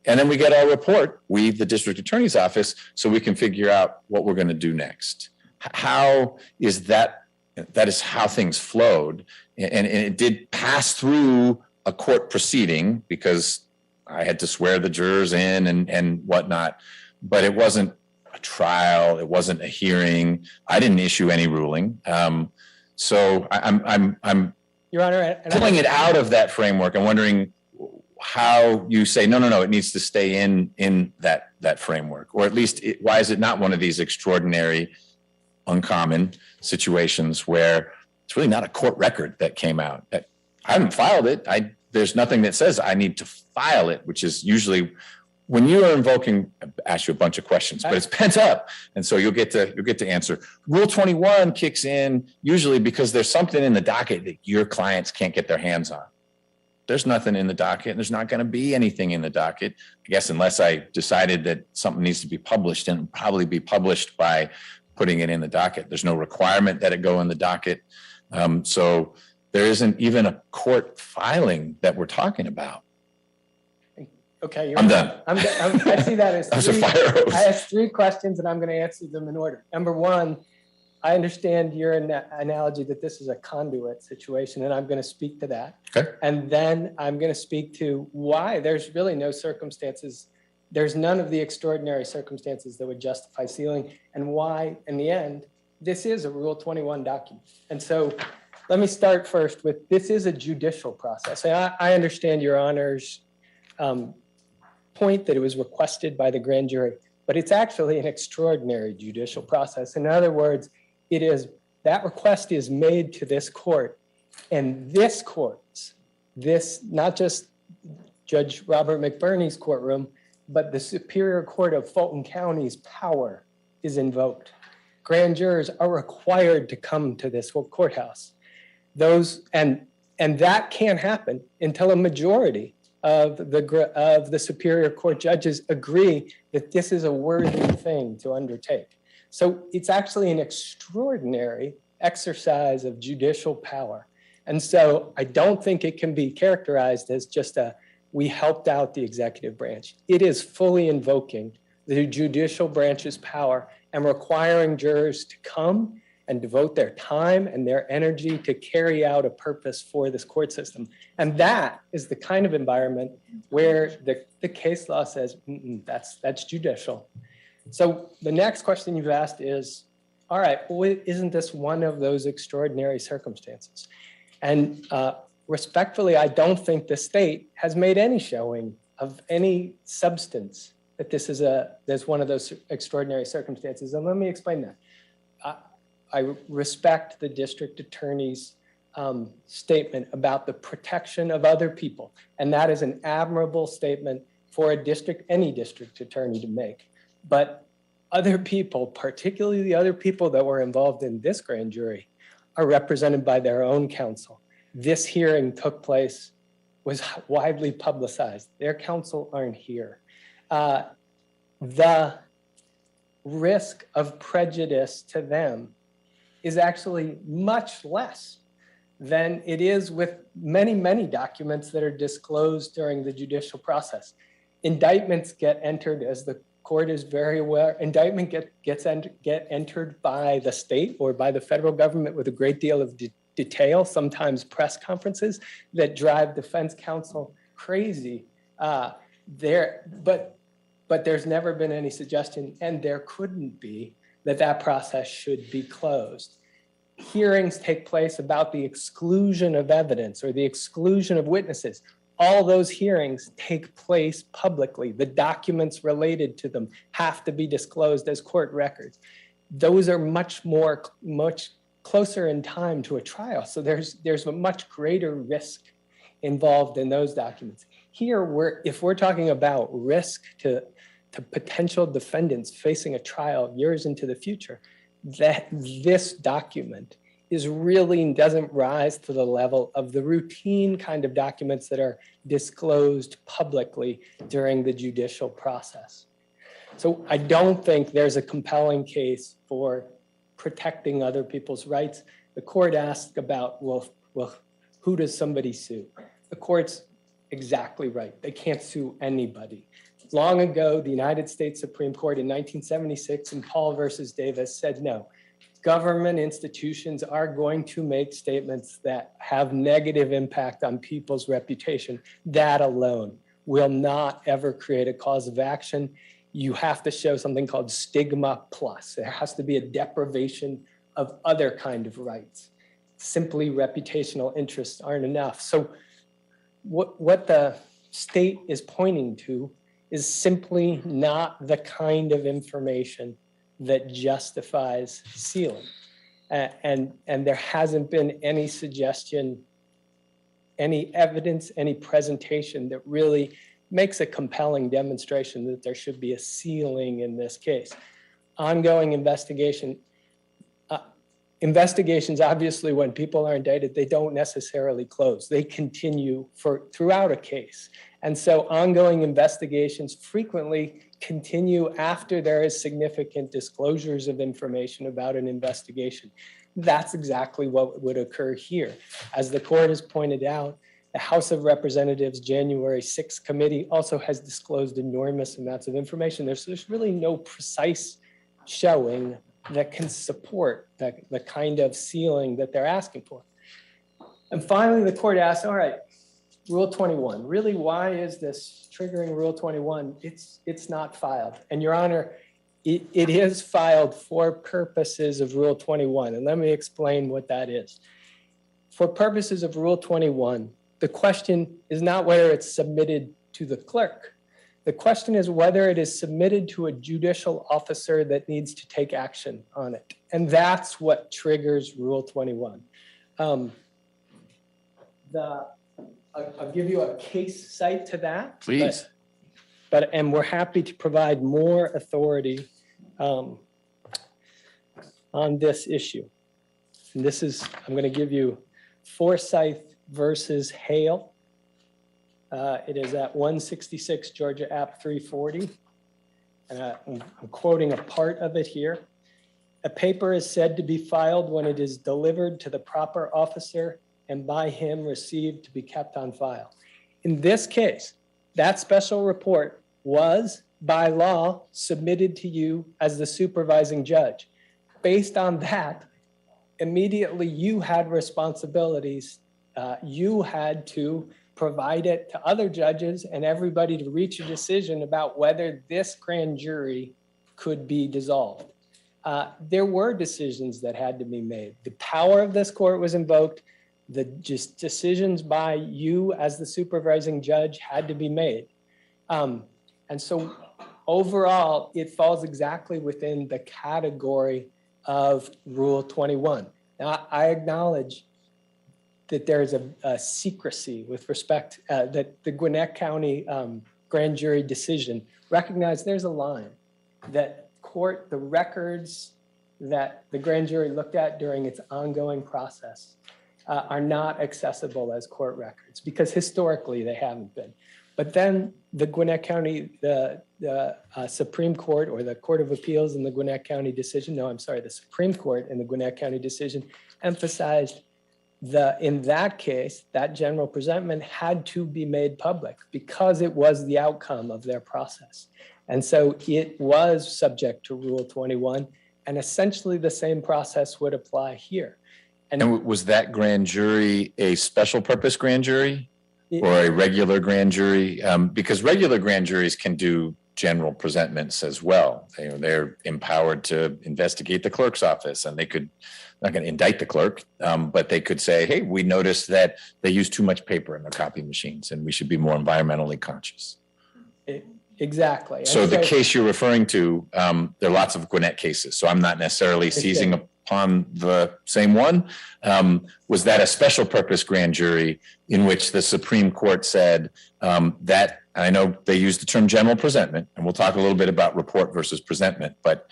And then we get our report, we, the district attorney's office, so we can figure out what we're going to do next. How is that? That is how things flowed. And it did pass through a court proceeding because I had to swear the jurors in and whatnot. But it wasn't a trial. It wasn't a hearing. I didn't issue any ruling. So I'm Your Honor, pulling it out of that framework. I'm wondering how you say, no, it needs to stay in that framework, or at least why is it not one of these extraordinary, uncommon situations where it's really not a court record that came out? I haven't filed it. There's nothing that says I need to file it, which is usually when you are invoking, I ask you a bunch of questions, but it's pent up. And so you'll get to answer. Rule 21 kicks in usually because there's something in the docket that your clients can't get their hands on. There's nothing in the docket, and there's not going to be anything in the docket, I guess, unless I decided that something needs to be published, and probably be published by putting it in the docket. There's no requirement that it go in the docket. So there isn't even a court filing that we're talking about. Okay, I'm done. I see that as That was a fire hose. I asked 3 questions, and I'm going to answer them in order. Number 1, I understand your analogy that this is a conduit situation, and I'm going to speak to that. Okay. And then I'm going to speak to why there's really no circumstances. There's none of the extraordinary circumstances that would justify sealing, and why, in the end, this is a Rule 21 document. And so let me start first with this is a judicial process. And I understand Your Honor's point that it was requested by the grand jury, but it's actually an extraordinary judicial process. In other words, that request is made to this court, and this court's, not just Judge Robert McBurney's courtroom, but the Superior Court of Fulton County's power is invoked. Grand jurors are required to come to this courthouse. And that can't happen until a majority of the Superior Court judges agree that this is a worthy thing to undertake. So it's actually an extraordinary exercise of judicial power. And so I don't think it can be characterized as just we helped out the executive branch. It is fully invoking the judicial branch's power and requiring jurors to come and devote their time and their energy to carry out a purpose for this court system. And that is the kind of environment where the case law says, that's judicial. So the next question you've asked is, all right, well, isn't this one of those extraordinary circumstances? And respectfully, I don't think the state has made any showing of any substance that there's one of those extraordinary circumstances. And let me explain that. I respect the district attorney's statement about the protection of other people. And that is an admirable statement for any district attorney to make. But other people, particularly the other people that were involved in this grand jury, are represented by their own counsel. This hearing took place, was widely publicized. Their counsel aren't here. The risk of prejudice to them is actually much less than it is with many, many documents that are disclosed during the judicial process. Indictments get entered, as the court is very aware, indictment get entered by the state or by the federal government with a great deal of detail, sometimes press conferences that drive defense counsel crazy. But there's never been any suggestion, and there couldn't be, that process should be closed. Hearings take place about the exclusion of evidence or the exclusion of witnesses. All those hearings take place publicly. The documents related to them have to be disclosed as court records. Those are much closer in time to a trial. So there's a much greater risk involved in those documents. Here, if we're talking about risk to potential defendants facing a trial years into the future, that this document doesn't rise to the level of the routine kind of documents that are disclosed publicly during the judicial process. So I don't think there's a compelling case for protecting other people's rights. The court asked about, well, who does somebody sue? The court's exactly right. They can't sue anybody. Long ago, the United States Supreme Court in 1976 in Paul versus Davis said, no, government institutions are going to make statements that have negative impact on people's reputation. That alone will not ever create a cause of action. You have to show something called stigma plus. There has to be a deprivation of other kind of rights. Simply reputational interests aren't enough. So what the state is pointing to is simply not the kind of information that justifies sealing. And there hasn't been any suggestion, any evidence, any presentation that really makes a compelling demonstration that there should be a sealing in this case. Ongoing investigation. Investigations, obviously, when people are indicted, they don't necessarily close. They continue throughout a case. And so ongoing investigations frequently continue after there is significant disclosures of information about an investigation. That's exactly what would occur here. As the court has pointed out, the House of Representatives January 6th committee also has disclosed enormous amounts of information. There's really no precise showing that can support the kind of sealing that they're asking for. And finally, the court asks, all right, Rule 21, really, why is this triggering Rule 21? It's not filed. And Your Honor, it is filed for purposes of Rule 21. And let me explain what that is. For purposes of Rule 21, the question is not whether it's submitted to the clerk. The question is whether it is submitted to a judicial officer that needs to take action on it. And that's what triggers Rule 21. I'll give you a case cite to that. Please. And we're happy to provide more authority on this issue. And this is, I'm going to give you Forsyth versus Hale. It is at 166 Georgia App 340. And I'm quoting a part of it here. A paper is said to be filed when it is delivered to the proper officer and by him received to be kept on file. In this case, that special report was by law submitted to you as the supervising judge. Based on that, immediately you had responsibilities. You had to provide it to other judges and everybody to reach a decision about whether this grand jury could be dissolved. There were decisions that had to be made. The power of this court was invoked. The just decisions by you as the supervising judge had to be made. And so overall, it falls exactly within the category of Rule 21. Now, I acknowledge that there is a secrecy with respect that the Gwinnett County grand jury decision recognized there's a line that the records that the grand jury looked at during its ongoing process are not accessible as court records because historically they haven't been. But then the Gwinnett County, the Supreme Court or the Court of Appeals in the Gwinnett County decision, the Supreme Court in the Gwinnett County decision emphasized in that case, that general presentment had to be made public because it was the outcome of their process. And so it was subject to Rule 21, and essentially the same process would apply here. And was that grand jury a special purpose grand jury or a regular grand jury? Because regular grand juries can do general presentments as well. They're empowered to investigate the clerk's office, and they could, not going to indict the clerk, but they could say, hey, we noticed that they use too much paper in their copy machines and we should be more environmentally conscious. Exactly. So the case you're referring to, there are lots of Gwinnett cases, so I'm not necessarily seizing upon the same one. Was that a special purpose grand jury in which the Supreme Court said that, I know they used the term general presentment, and we'll talk a little bit about report versus presentment, but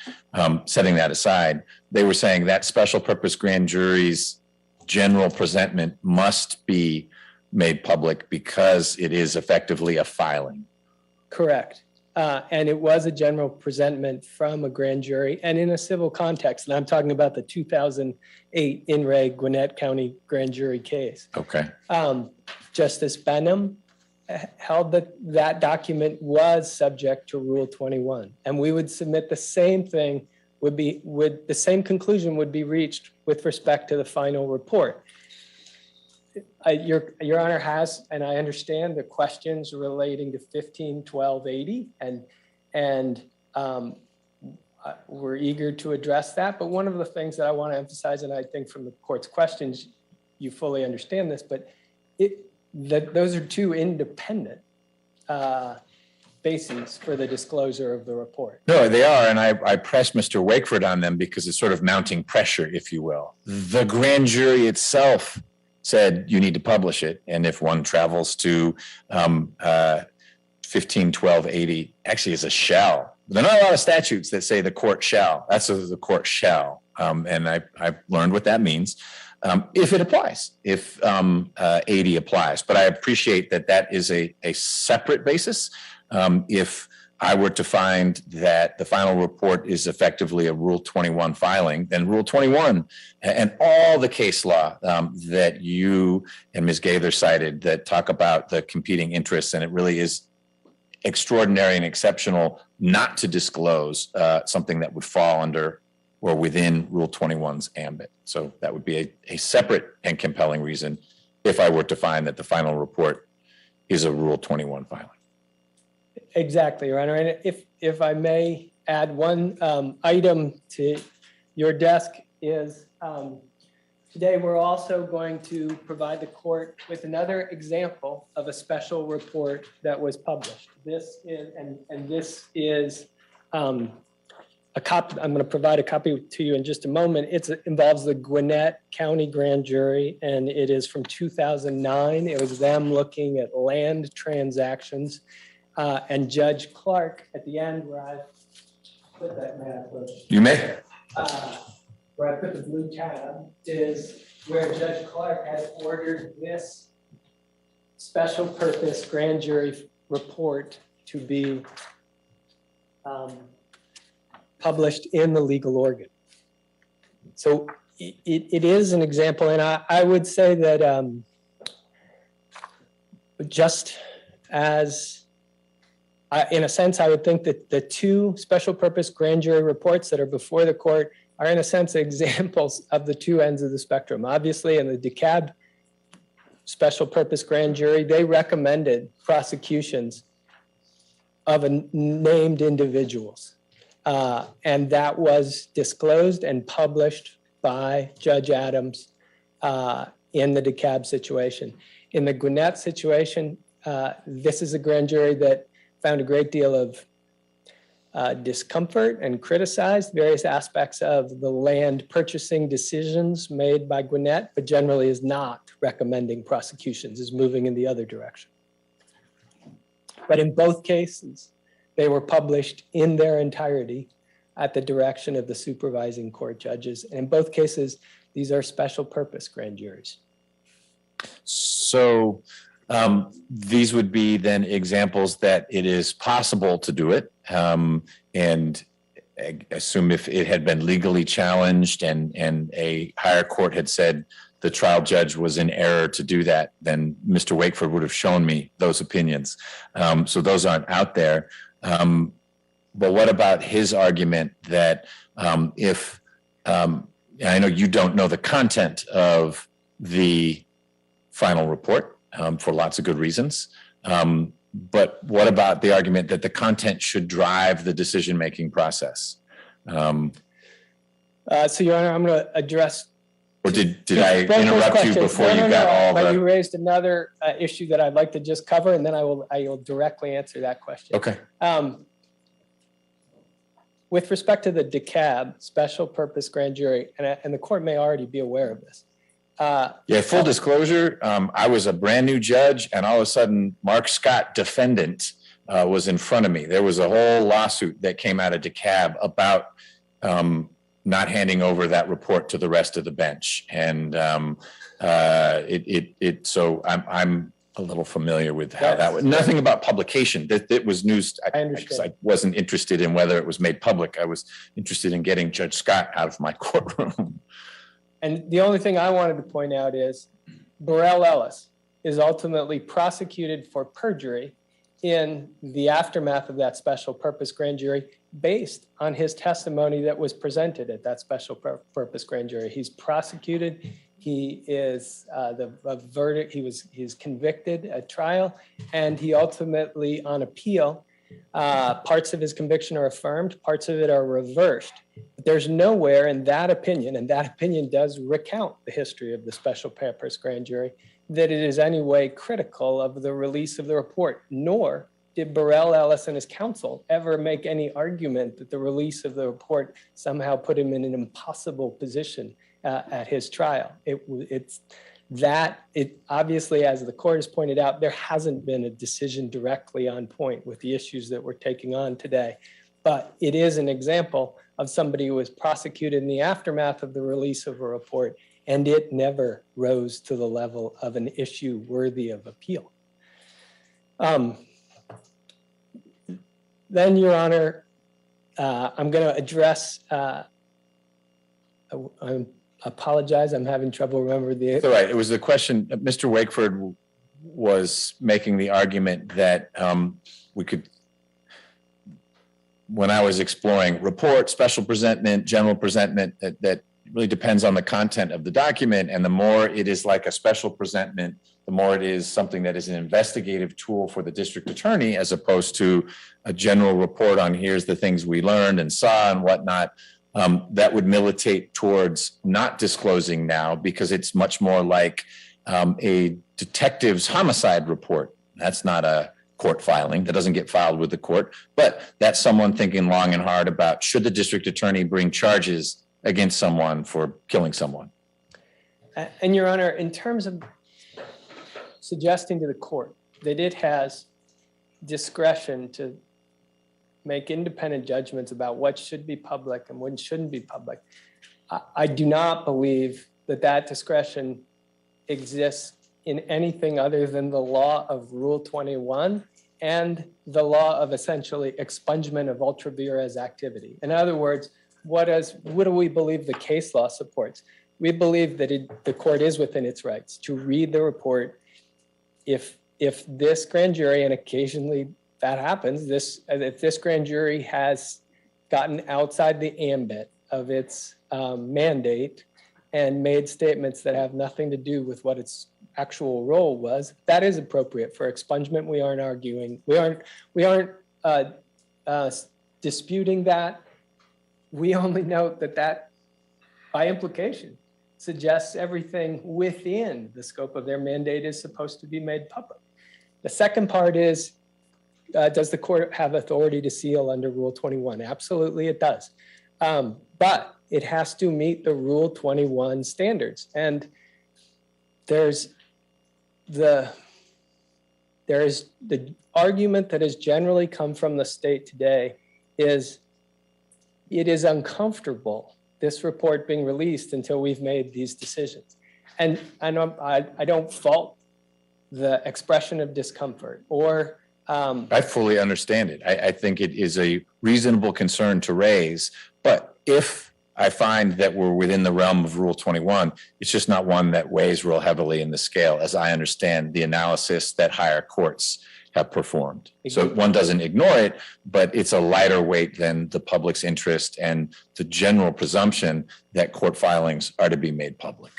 setting that aside, they were saying that special purpose grand jury's general presentment must be made public because it is effectively a filing. Correct. And it was a general presentment from a grand jury and in a civil context. And I'm talking about the 2008 In Re Gwinnett County grand jury case. Okay. Justice Benham held that that document was subject to Rule 21. And we would submit the same thing the same conclusion would be reached with respect to the final report. Your Honor has, and I understand the questions relating to 15-1280, and we're eager to address that. But one of the things that I want to emphasize, and I think from the court's questions, you fully understand this, but those are two independent bases for the disclosure of the report. No, they are, and I pressed Mr. Wakeford on them because it's sort of mounting pressure, if you will. The grand jury itself said you need to publish it, and if one travels to 15-1280, actually is a shall. There are not a lot of statutes that say the court shall. That's the court shall, and I've learned what that means. If it applies, if 80 applies, but I appreciate that is a separate basis. If I were to find that the final report is effectively a Rule 21 filing, then Rule 21 and all the case law that you and Ms. Gaither cited that talk about the competing interests, and it really is extraordinary and exceptional not to disclose something that would fall under or within Rule 21's ambit. So that would be a separate and compelling reason if I were to find that the final report is a Rule 21 filing. Exactly, Your Honor. And if I may add one item to your desk is today we're also going to provide the court with another example of a special report that was published. This is a copy. I'm going to provide a copy to you in just a moment. It involves the Gwinnett County Grand Jury, and it is from 2009. It was them looking at land transactions. And Judge Clark, at the end where I put that map, you may. Where I put the blue tab, is where Judge Clark has ordered this special purpose grand jury report to be published in the legal organ. So it is an example, and I would say that just as, in a sense, I would think that the two special purpose grand jury reports that are before the court are in a sense examples of the two ends of the spectrum. Obviously, in the DeKalb special purpose grand jury, they recommended prosecutions of named individuals. And that was disclosed and published by Judge Adams in the DeKalb situation. In the Gwinnett situation, this is a grand jury that found a great deal of discomfort and criticized various aspects of the land purchasing decisions made by Gwinnett, but generally is not recommending prosecutions, is moving in the other direction. But in both cases, they were published in their entirety at the direction of the supervising court judges. And in both cases, these are special purpose grand juries. So these would be then examples that it is possible to do it. And I assume if it had been legally challenged and a higher court had said the trial judge was in error to do that, then Mr. Wakeford would have shown me those opinions. So those aren't out there. But what about his argument that if, I know you don't know the content of the final report for lots of good reasons, but what about the argument that the content should drive the decision-making process? So, Your Honor, I'm going to address. Or did I interrupt you before you got all the? But you raised another issue that I'd like to just cover, and then I will directly answer that question. Okay. With respect to the DeKalb special purpose grand jury, and the court may already be aware of this. Yeah, full disclosure, I was a brand new judge, and all of a sudden, Mark Scott, defendant, was in front of me. There was a whole lawsuit that came out of DeKalb about not handing over that report to the rest of the bench, and so I'm a little familiar with how that was. Nothing about publication. That was news. I understand. I wasn't interested in whether it was made public. I was interested in getting Judge Scott out of my courtroom. And the only thing I wanted to point out is Burrell Ellis is ultimately prosecuted for perjury in the aftermath of that special purpose grand jury based on his testimony that was presented at that special purpose grand jury. He's prosecuted. He is he's convicted at trial, and he ultimately on appeal, parts of his conviction are affirmed, parts of it are reversed. But there's nowhere in that opinion, and that opinion does recount the history of the special purpose grand jury, that it is any way critical of the release of the report, nor did Burrell Ellis and his counsel ever make any argument that the release of the report somehow put him in an impossible position at his trial. Obviously, as the court has pointed out, there hasn't been a decision directly on point with the issues that we're taking on today. But it is an example of somebody who was prosecuted in the aftermath of the release of a report, and it never rose to the level of an issue worthy of appeal. Then, Your Honor, I'm going to address, I apologize, I'm having trouble remembering the. It's all right. It was the question, Mr. Wakeford was making the argument that we could, when I was exploring report, special presentment, general presentment, that really depends on the content of the document. And the more it is like a special presentment, the more it is something that is an investigative tool for the district attorney, as opposed to a general report on here's the things we learned and saw and whatnot. That would militate towards not disclosing now, because it's much more like a detective's homicide report. That's not a court filing. That doesn't get filed with the court, but that's someone thinking long and hard about, should the district attorney bring charges against someone for killing someone? And Your Honor, in terms of suggesting to the court that it has discretion to make independent judgments about what should be public and what shouldn't be public, I do not believe that that discretion exists in anything other than the law of Rule 21 and the law of essentially expungement of ultra vires activity. In other words, what do we believe the case law supports? we believe that the court is within its rights to read the report if this grand jury, and occasionally that happens, if this grand jury has gotten outside the ambit of its mandate and made statements that have nothing to do with what its actual role was, that is appropriate for expungement. We aren't arguing, we aren't disputing that. We only note that by implication suggests everything within the scope of their mandate is supposed to be made public. The second part is, does the court have authority to seal under Rule 21? Absolutely, it does. But it has to meet the Rule 21 standards. And there's the argument that has generally come from the state today is it is uncomfortable, this report being released until we've made these decisions. And I don't fault the expression of discomfort or I fully understand it. I think it is a reasonable concern to raise, but if I find that we're within the realm of Rule 21, it's just not one that weighs real heavily in the scale, as I understand the analysis that higher courts have performed. So one doesn't ignore it, but it's a lighter weight than the public's interest and the general presumption that court filings are to be made public.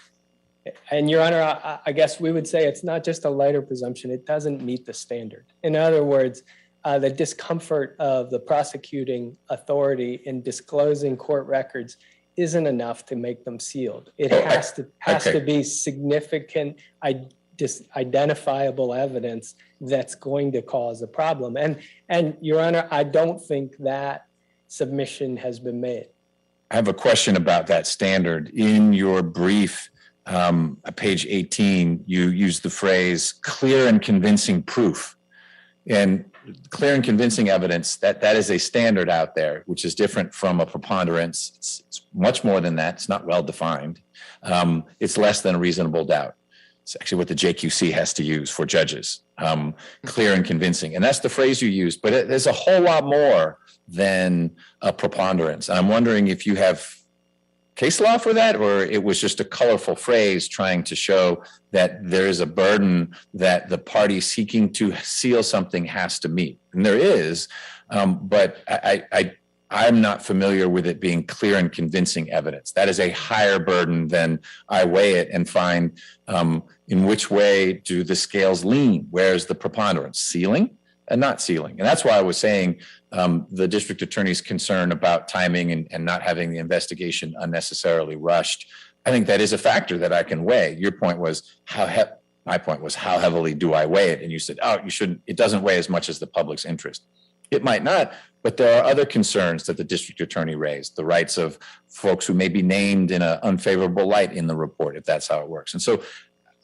And Your Honor, I guess we would say it's not just a lighter presumption, it doesn't meet the standard. In other words, the discomfort of the prosecuting authority in disclosing court records isn't enough to make them sealed. It has to be significant, identifiable evidence that's going to cause a problem. And Your Honor, I don't think that submission has been made. I have a question about that standard. In your brief, page 18, you use the phrase clear and convincing proof. And clear and convincing evidence, that is a standard out there, which is different from a preponderance. It's much more than that. It's not well defined. It's less than a reasonable doubt. It's actually what the JQC has to use for judges, clear and convincing. And that's the phrase you use, but there's a whole lot more than a preponderance. And I'm wondering if you have case law for that, or it was just a colorful phrase trying to show that there is a burden that the party seeking to seal something has to meet. And there is, but I'm not familiar with it being clear and convincing evidence. That is a higher burden than I weigh it and find in which way do the scales lean? Where's the preponderance? Sealing and not sealing. And that's why I was saying the district attorney's concern about timing and not having the investigation unnecessarily rushed. I think that is a factor that I can weigh. Your point was my point was how heavily do I weigh it? And you said, oh, you shouldn't, it doesn't weigh as much as the public's interest. It might not, but there are other concerns that the district attorney raised, the rights of folks who may be named in an unfavorable light in the report, if that's how it works. And so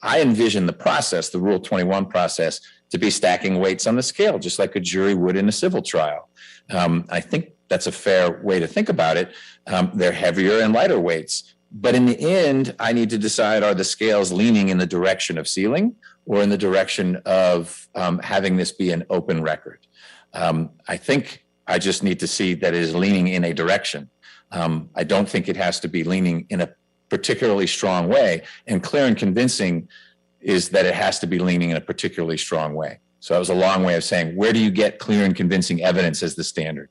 I envision the process, the Rule 21 process, to be stacking weights on the scale, just like a jury would in a civil trial. I think that's a fair way to think about it. They're heavier and lighter weights. But in the end, I need to decide, are the scales leaning in the direction of sealing or in the direction of having this be an open record? I think I just need to see that it is leaning in a direction. I don't think it has to be leaning in a particularly strong way. And clear and convincing is that it has to be leaning in a particularly strong way. So that was a long way of saying, where do you get clear and convincing evidence as the standard?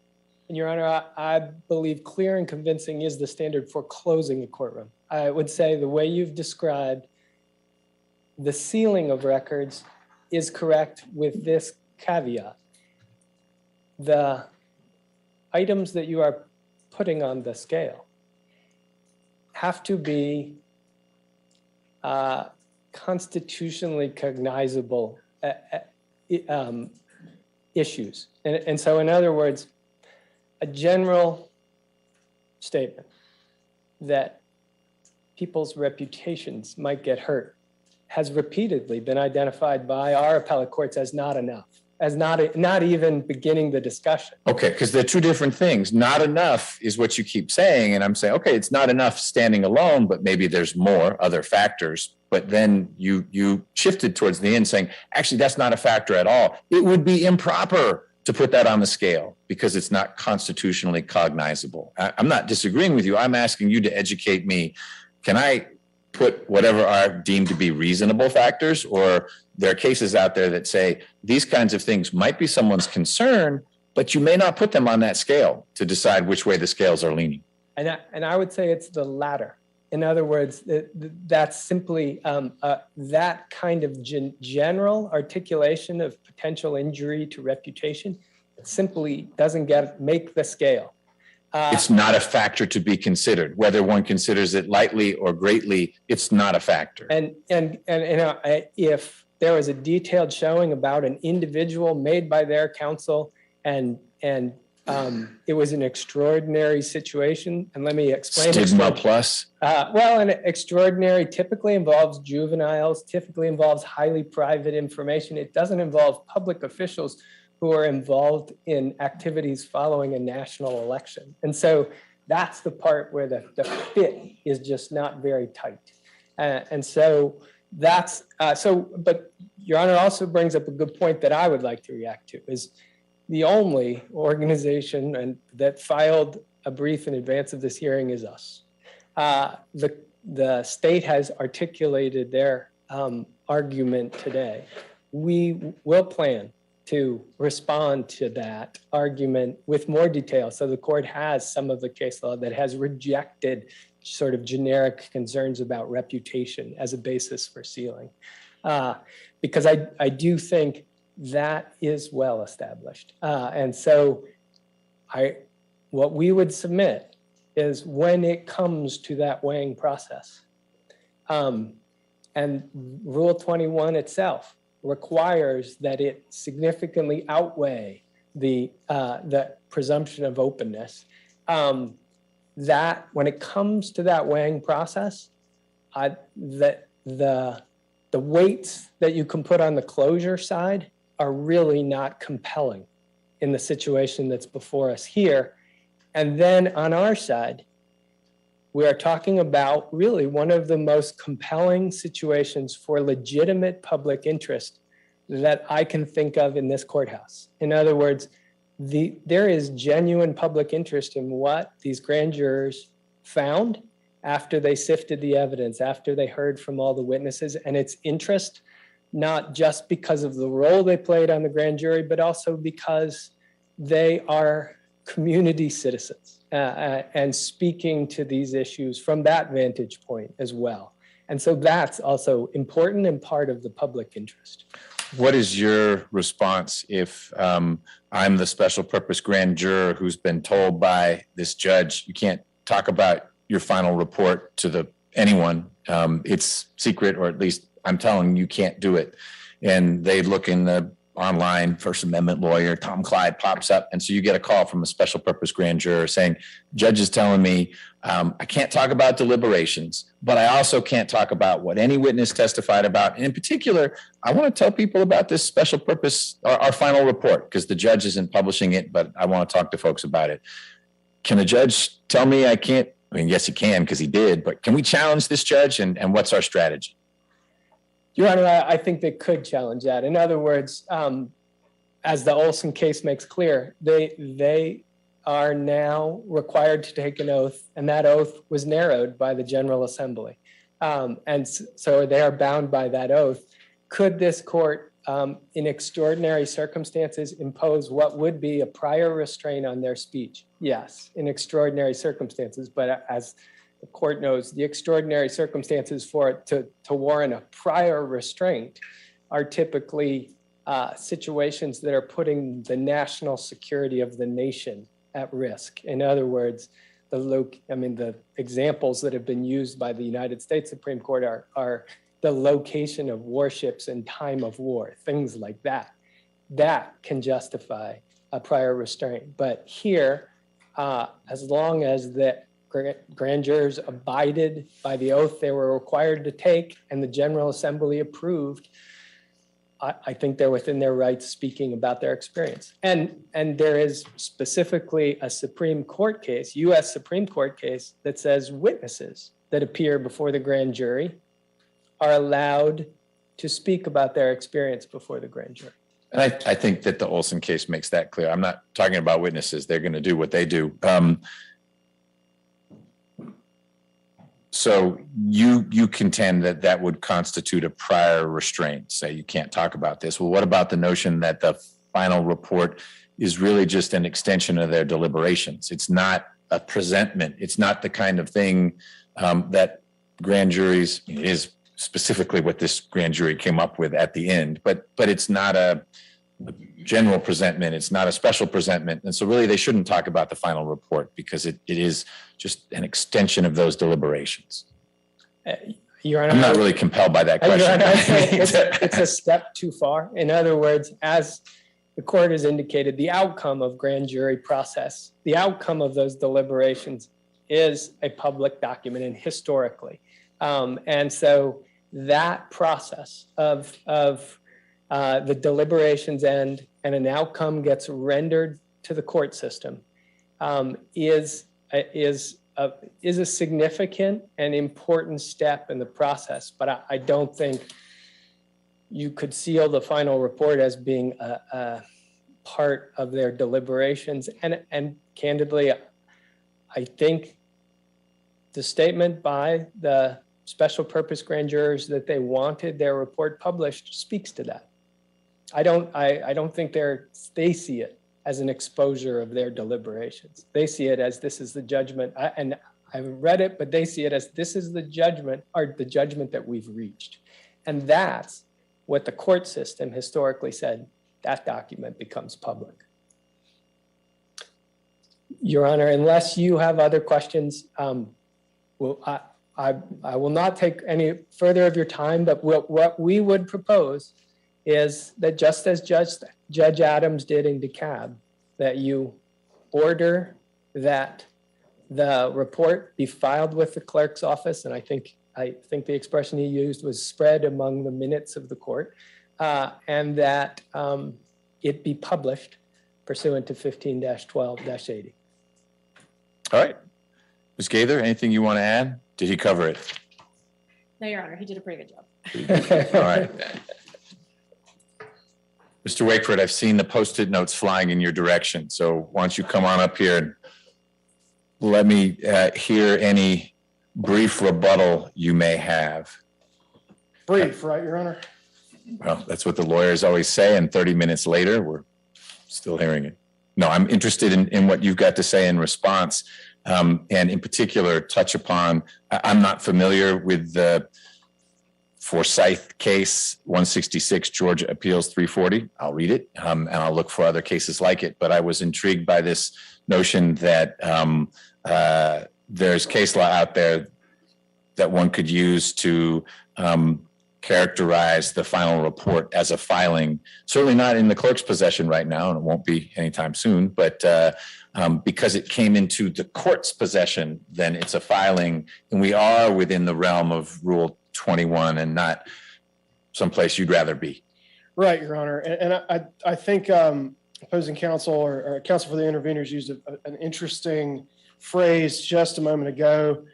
And Your Honor, I believe clear and convincing is the standard for closing a courtroom. I would say the way you've described the sealing of records is correct with this caveat. The items that you are putting on the scale have to be constitutionally cognizable issues. And so in other words, a general statement that people's reputations might get hurt has repeatedly been identified by our appellate courts as not enough, as not even beginning the discussion. Okay, because they're two different things. Not enough is what you keep saying. And I'm saying, okay, it's not enough standing alone, but maybe there's more other factors. But then you shifted towards the end saying, actually, that's not a factor at all. It would be improper to put that on the scale because it's not constitutionally cognizable. I'm not disagreeing with you. I'm asking you to educate me. Can I put whatever are deemed to be reasonable factors, or there are cases out there that say these kinds of things might be someone's concern, but you may not put them on that scale to decide which way the scales are leaning? And I would say it's the latter. In other words, that's simply that kind of general articulation of potential injury to reputation. It simply doesn't make the scale. It's not a factor to be considered. Whether one considers it lightly or greatly, it's not a factor. And if there was a detailed showing about an individual made by their counsel, and it was an extraordinary situation, and let me explain. Stigma plus? Well, an extraordinary typically involves juveniles, typically involves highly private information. It doesn't involve public officials who are involved in activities following a national election. And so that's the part where the fit is just not very tight. And so that's, but Your Honor also brings up a good point that I would like to react to, is the only organization that filed a brief in advance of this hearing is us. The state has articulated their argument today. We will plan to respond to that argument with more detail. So the court has some of the case law that has rejected sort of generic concerns about reputation as a basis for sealing. Because I do think that is well established. And so what we would submit is when it comes to that weighing process, and Rule 21 itself requires that it significantly outweigh the presumption of openness, that when it comes to that weighing process, that the weights that you can put on the closure side are really not compelling in the situation that's before us here. And then on our side, we are talking about really one of the most compelling situations for legitimate public interest that I can think of in this courthouse. In other words, there is genuine public interest in what these grand jurors found after they sifted the evidence, after they heard from all the witnesses, and its interest, not just because of the role they played on the grand jury, but also because they are community citizens and speaking to these issues from that vantage point as well. And so that's also important and part of the public interest. What is your response if I'm the special purpose grand juror who's been told by this judge, you can't talk about your final report to anyone, it's secret, or at least I'm telling you can't do it. And they look in the online First Amendment lawyer, Tom Clyde pops up. And so you get a call from a special purpose grand juror saying, judge is telling me I can't talk about deliberations, but I also can't talk about what any witness testified about. And in particular, I want to tell people about this special purpose, our final report, because the judge isn't publishing it, but I want to talk to folks about it. Can a judge tell me I can't? I mean, yes, he can, because he did, but can we challenge this judge, and what's our strategy? Your Honor, I think they could challenge that. In other words, as the Olson case makes clear, they are now required to take an oath, and that oath was narrowed by the General Assembly. And so they are bound by that oath. Could this court, in extraordinary circumstances, impose what would be a prior restraint on their speech? Yes, in extraordinary circumstances, but as the court knows, the extraordinary circumstances for it to warrant a prior restraint are typically situations that are putting the national security of the nation at risk. In other words, the examples that have been used by the United States Supreme Court are the location of warships in time of war, things like that. That can justify a prior restraint. But here, as long as the grand jurors abided by the oath they were required to take and the General Assembly approved, I think they're within their rights speaking about their experience. And there is specifically a Supreme Court case, US Supreme Court case, that says witnesses that appear before the grand jury are allowed to speak about their experience before the grand jury. And I think that the Olson case makes that clear. I'm not talking about witnesses. They're going to do what they do. So So you contend that that would constitute a prior restraint, say you can't talk about this. Well, what about the notion that the final report is really just an extension of their deliberations? It's not a presentment. It's not the kind of thing that grand juries is specifically what this grand jury came up with at the end, but it's not a general presentment. It's not a special presentment. And so really they shouldn't talk about the final report because it is just an extension of those deliberations. Your Honor, I'm not really compelled by that question. Your Honor, it's a step too far. In other words, as the court has indicated, the outcome of grand jury process, the outcome of those deliberations is a public document, and historically. And so that process of the deliberations end and an outcome gets rendered to the court system is a significant and important step in the process. But I don't think you could seal the final report as being a part of their deliberations. And candidly, I think the statement by the special purpose grand jurors that they wanted their report published speaks to that. I don't think they see it as an exposure of their deliberations. They see it as this is the judgment, and I've read it, but they see it as this is the judgment, or the judgment that we've reached. And that's what the court system historically said, that document becomes public. Your Honor, unless you have other questions, well, I will not take any further of your time, but what we would propose is that just as Judge Adams did in DeKalb, that you order that the report be filed with the clerk's office, and I think the expression he used was spread among the minutes of the court, and that it be published pursuant to 15-12-80. All right. Ms. Gaither, anything you want to add? Did he cover it? No, Your Honor, he did a pretty good job. All right. Mr. Wakeford, I've seen the Post-it notes flying in your direction. So why don't you come on up here and let me hear any brief rebuttal you may have. Brief, right, Your Honor? Well, that's what the lawyers always say. And 30 minutes later, we're still hearing it. No, I'm interested in what you've got to say in response. And in particular, touch upon, I'm not familiar with the Forsyth case, 166 Georgia Appeals 340. I'll read it and I'll look for other cases like it. But I was intrigued by this notion that there's case law out there that one could use to characterize the final report as a filing, certainly not in the clerk's possession right now, and it won't be anytime soon, but because it came into the court's possession, then it's a filing, and we are within the realm of Rule 21 and not someplace you'd rather be. Right, Your Honor. And I think opposing counsel or counsel for the interveners used an interesting phrase just a moment ago.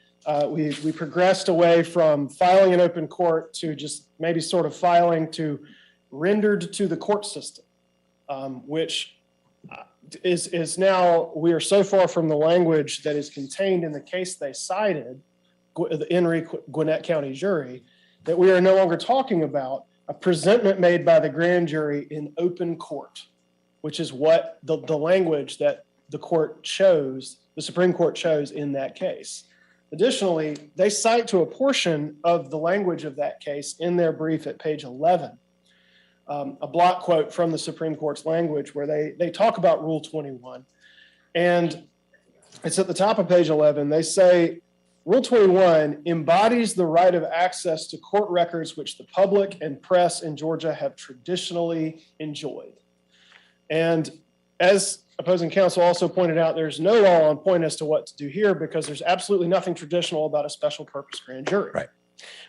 We progressed away from filing in open court to just maybe sort of filing to rendered to the court system, which is now, we are so far from the language that is contained in the case they cited, the Henry Gwinnett County jury, that we are no longer talking about a presentment made by the grand jury in open court, which is what the language that the court chose, the Supreme Court chose in that case. Additionally, they cite to a portion of the language of that case in their brief at page 11, a block quote from the Supreme Court's language where they talk about Rule 21. And it's at the top of page 11. They say, Rule 21 embodies the right of access to court records which the public and press in Georgia have traditionally enjoyed. And as opposing counsel also pointed out, there's no law on point as to what to do here because there's absolutely nothing traditional about a special purpose grand jury. Right.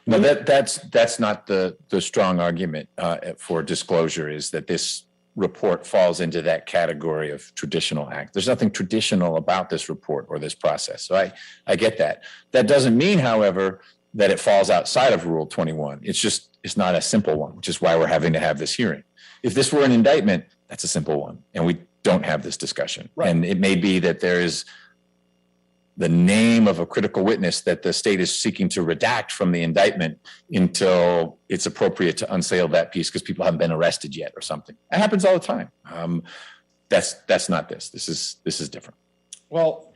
No, that's not the strong argument for disclosure, is that this report falls into that category of traditional act. There's nothing traditional about this report or this process. So I get that. That doesn't mean, however, that it falls outside of Rule 21. It's not a simple one, which is why we're having to have this hearing. If this were an indictment, that's a simple one, and we don't have this discussion. Right. And it may be that there is the name of a critical witness that the state is seeking to redact from the indictment until it's appropriate to unseal that piece because people haven't been arrested yet or something. It happens all the time. That's not this. This is different. Well,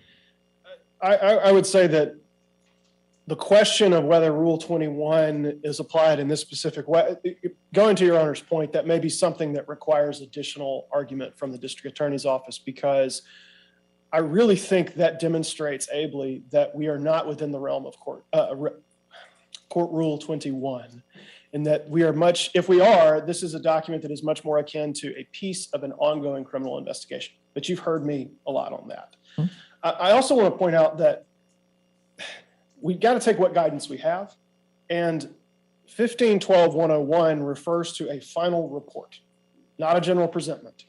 I would say that the question of whether Rule 21 is applied in this specific way, going to your Honor's point, that may be something that requires additional argument from the district attorney's office, because I really think that demonstrates ably that we are not within the realm of court Rule 21, and that we are much, if we are, this is a document that is much more akin to a piece of an ongoing criminal investigation. But you've heard me a lot on that. Mm-hmm. I also want to point out that we've got to take what guidance we have, and 1512-101 refers to a final report, not a general presentment.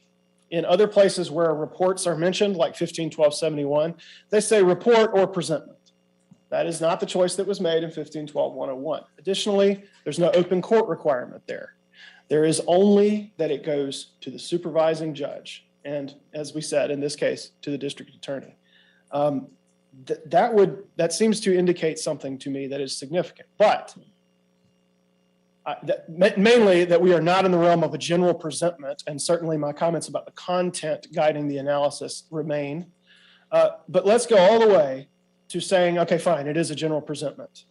In other places where reports are mentioned, like 1512-71, they say report or presentment. That is not the choice that was made in 1512-101. Additionally, there's no open court requirement there. There is only that it goes to the supervising judge, and as we said, in this case, to the district attorney. That seems to indicate something to me that is significant, but mainly that we are not in the realm of a general presentment, and certainly my comments about the content guiding the analysis remain. But let's go all the way to saying, okay, fine, it is a general presentment.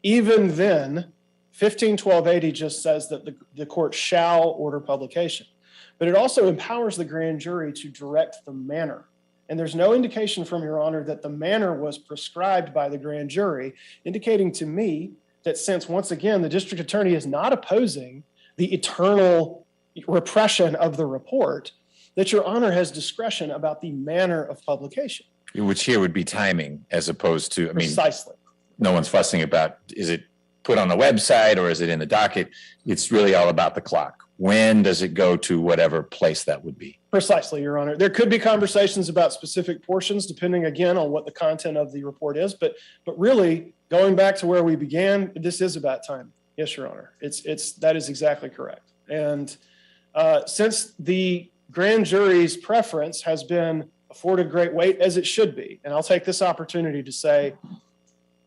Even then, 1512-80 just says that the court shall order publication, but it also empowers the grand jury to direct the manner. And there's no indication from Your Honor that the manner was prescribed by the grand jury, indicating to me that since, once again, the district attorney is not opposing the eternal repression of the report, that Your Honor has discretion about the manner of publication. Which here would be timing, as opposed to, I mean, precisely. No one's fussing about, is it put on the website or is it in the docket? It's really all about the clock. When does it go to whatever place that would be? Precisely, Your Honor. There could be conversations about specific portions, depending again on what the content of the report is. But really, going back to where we began, this is about time. Yes, Your Honor. That is exactly correct. And since the grand jury's preference has been afforded great weight, as it should be, and I'll take this opportunity to say,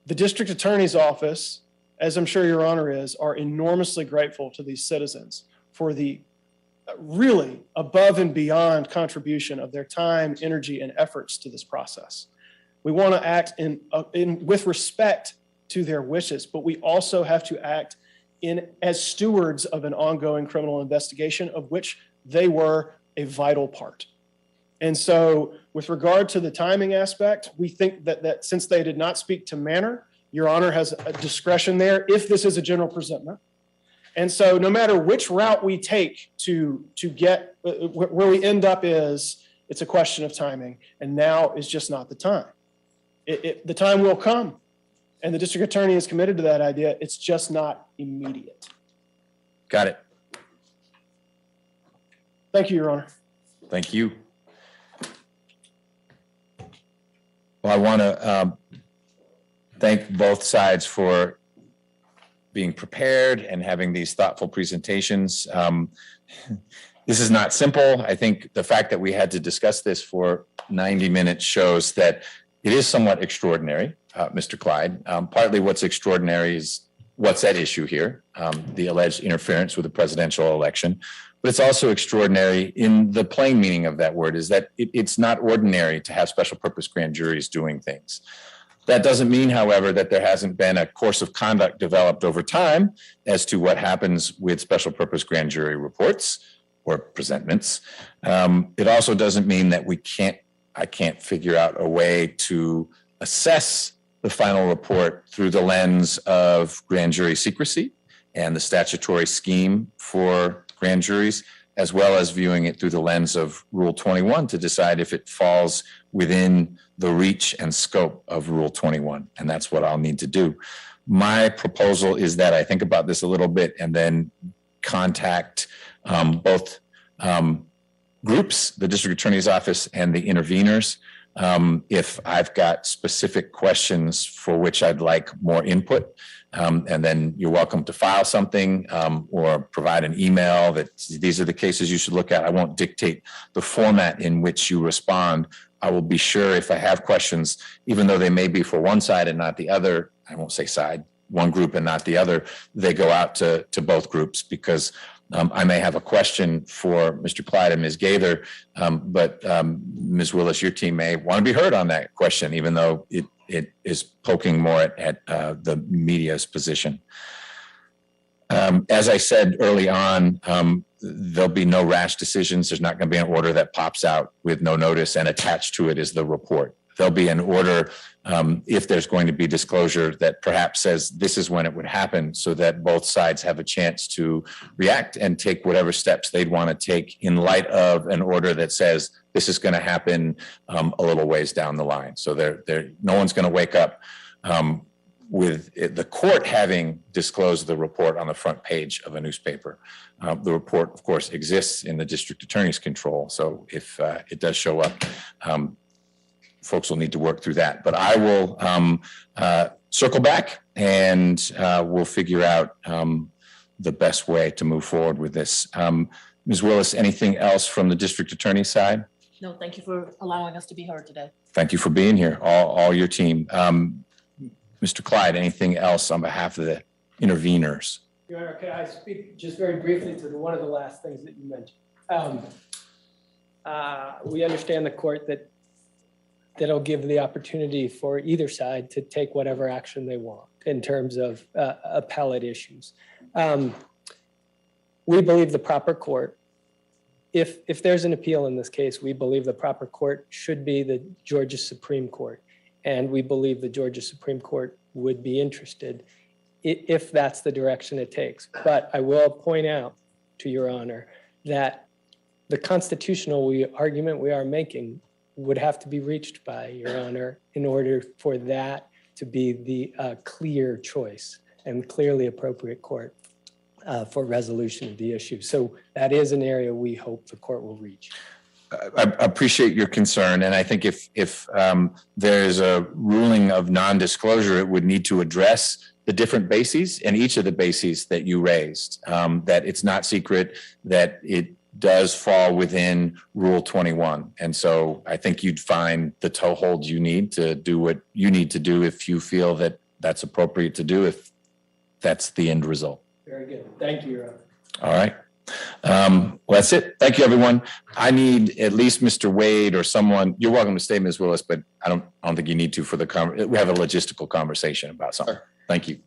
the district attorney's office, as I'm sure Your Honor is, are enormously grateful to these citizens for the really above and beyond contribution of their time, energy, and efforts to this process. We want to act with respect to their wishes, but we also have to act as stewards of an ongoing criminal investigation, of which they were a vital part. And so with regard to the timing aspect, we think that since they did not speak to manner, Your Honor has a discretion there if this is a general presentment. And so no matter which route we take to get where we end up it's a question of timing, and now is just not the time. The time will come, and the district attorney is committed to that idea. It's just not immediate. Got it. Thank you, Your Honor. Thank you. Well, I want to thank both sides for being prepared and having these thoughtful presentations. This is not simple. I think the fact that we had to discuss this for 90 minutes shows that it is somewhat extraordinary, Mr. Clyde. Partly what's extraordinary is what's at issue here, the alleged interference with the presidential election. But it's also extraordinary in the plain meaning of that word, is that it's not ordinary to have special purpose grand juries doing things. That doesn't mean, however, that there hasn't been a course of conduct developed over time as to what happens with special purpose grand jury reports or presentments. It also doesn't mean that I can't figure out a way to assess the final report through the lens of grand jury secrecy and the statutory scheme for grand juries, as well as viewing it through the lens of Rule 21 to decide if it falls within the reach and scope of Rule 21. And that's what I'll need to do. My proposal is that I think about this a little bit and then contact both groups, the district attorney's office and the interveners, if I've got specific questions for which I'd like more input. And then you're welcome to file something or provide an email that these are the cases you should look at. I won't dictate the format in which you respond. I will be sure if I have questions, even though they may be for one side and not the other, I won't say side, one group and not the other, they go out to both groups because I may have a question for Mr. Clyde and Ms. Gaither, but Ms. Willis, your team may want to be heard on that question, even though it is poking more at the media's position. As I said early on, there'll be no rash decisions. There's not going to be an order that pops out with no notice and attached to it is the report. There'll be an order if there's going to be disclosure that perhaps says this is when it would happen so that both sides have a chance to react and take whatever steps they'd want to take in light of an order that says this is going to happen a little ways down the line. So no one's going to wake up with the court having disclosed the report on the front page of a newspaper. The report, of course, exists in the district attorney's control. So if it does show up, folks will need to work through that. But I will circle back and we'll figure out the best way to move forward with this. Ms. Willis, anything else from the district attorney's side? No, thank you for allowing us to be heard today. Thank you for being here, all your team. Mr. Clyde, anything else on behalf of the interveners? Your Honor, can I speak just very briefly to one of the last things that you mentioned? We understand the court that'll give the opportunity for either side to take whatever action they want in terms of appellate issues. We believe the proper court, if there's an appeal in this case, we believe the proper court should be the Georgia Supreme Court. And we believe the Georgia Supreme Court would be interested if that's the direction it takes. But I will point out to Your Honor that the constitutional argument we are making would have to be reached by Your Honor in order for that to be the clear choice and clearly appropriate court for resolution of the issue. So that is an area we hope the court will reach. I appreciate your concern, and I think if there is a ruling of non-disclosure, it would need to address the different bases and each of the bases that you raised. That it's not secret, that it does fall within Rule 21, and so I think you'd find the toehold you need to do what you need to do if you feel that that's appropriate to do. If that's the end result. Very good. Thank you, Your Honor. All right. Well, that's it. Thank you, everyone. I need at least Mr. Wade or someone. You're welcome to stay, Ms. Willis, but I don't think you need to for the we have a logistical conversation about something. Thank you.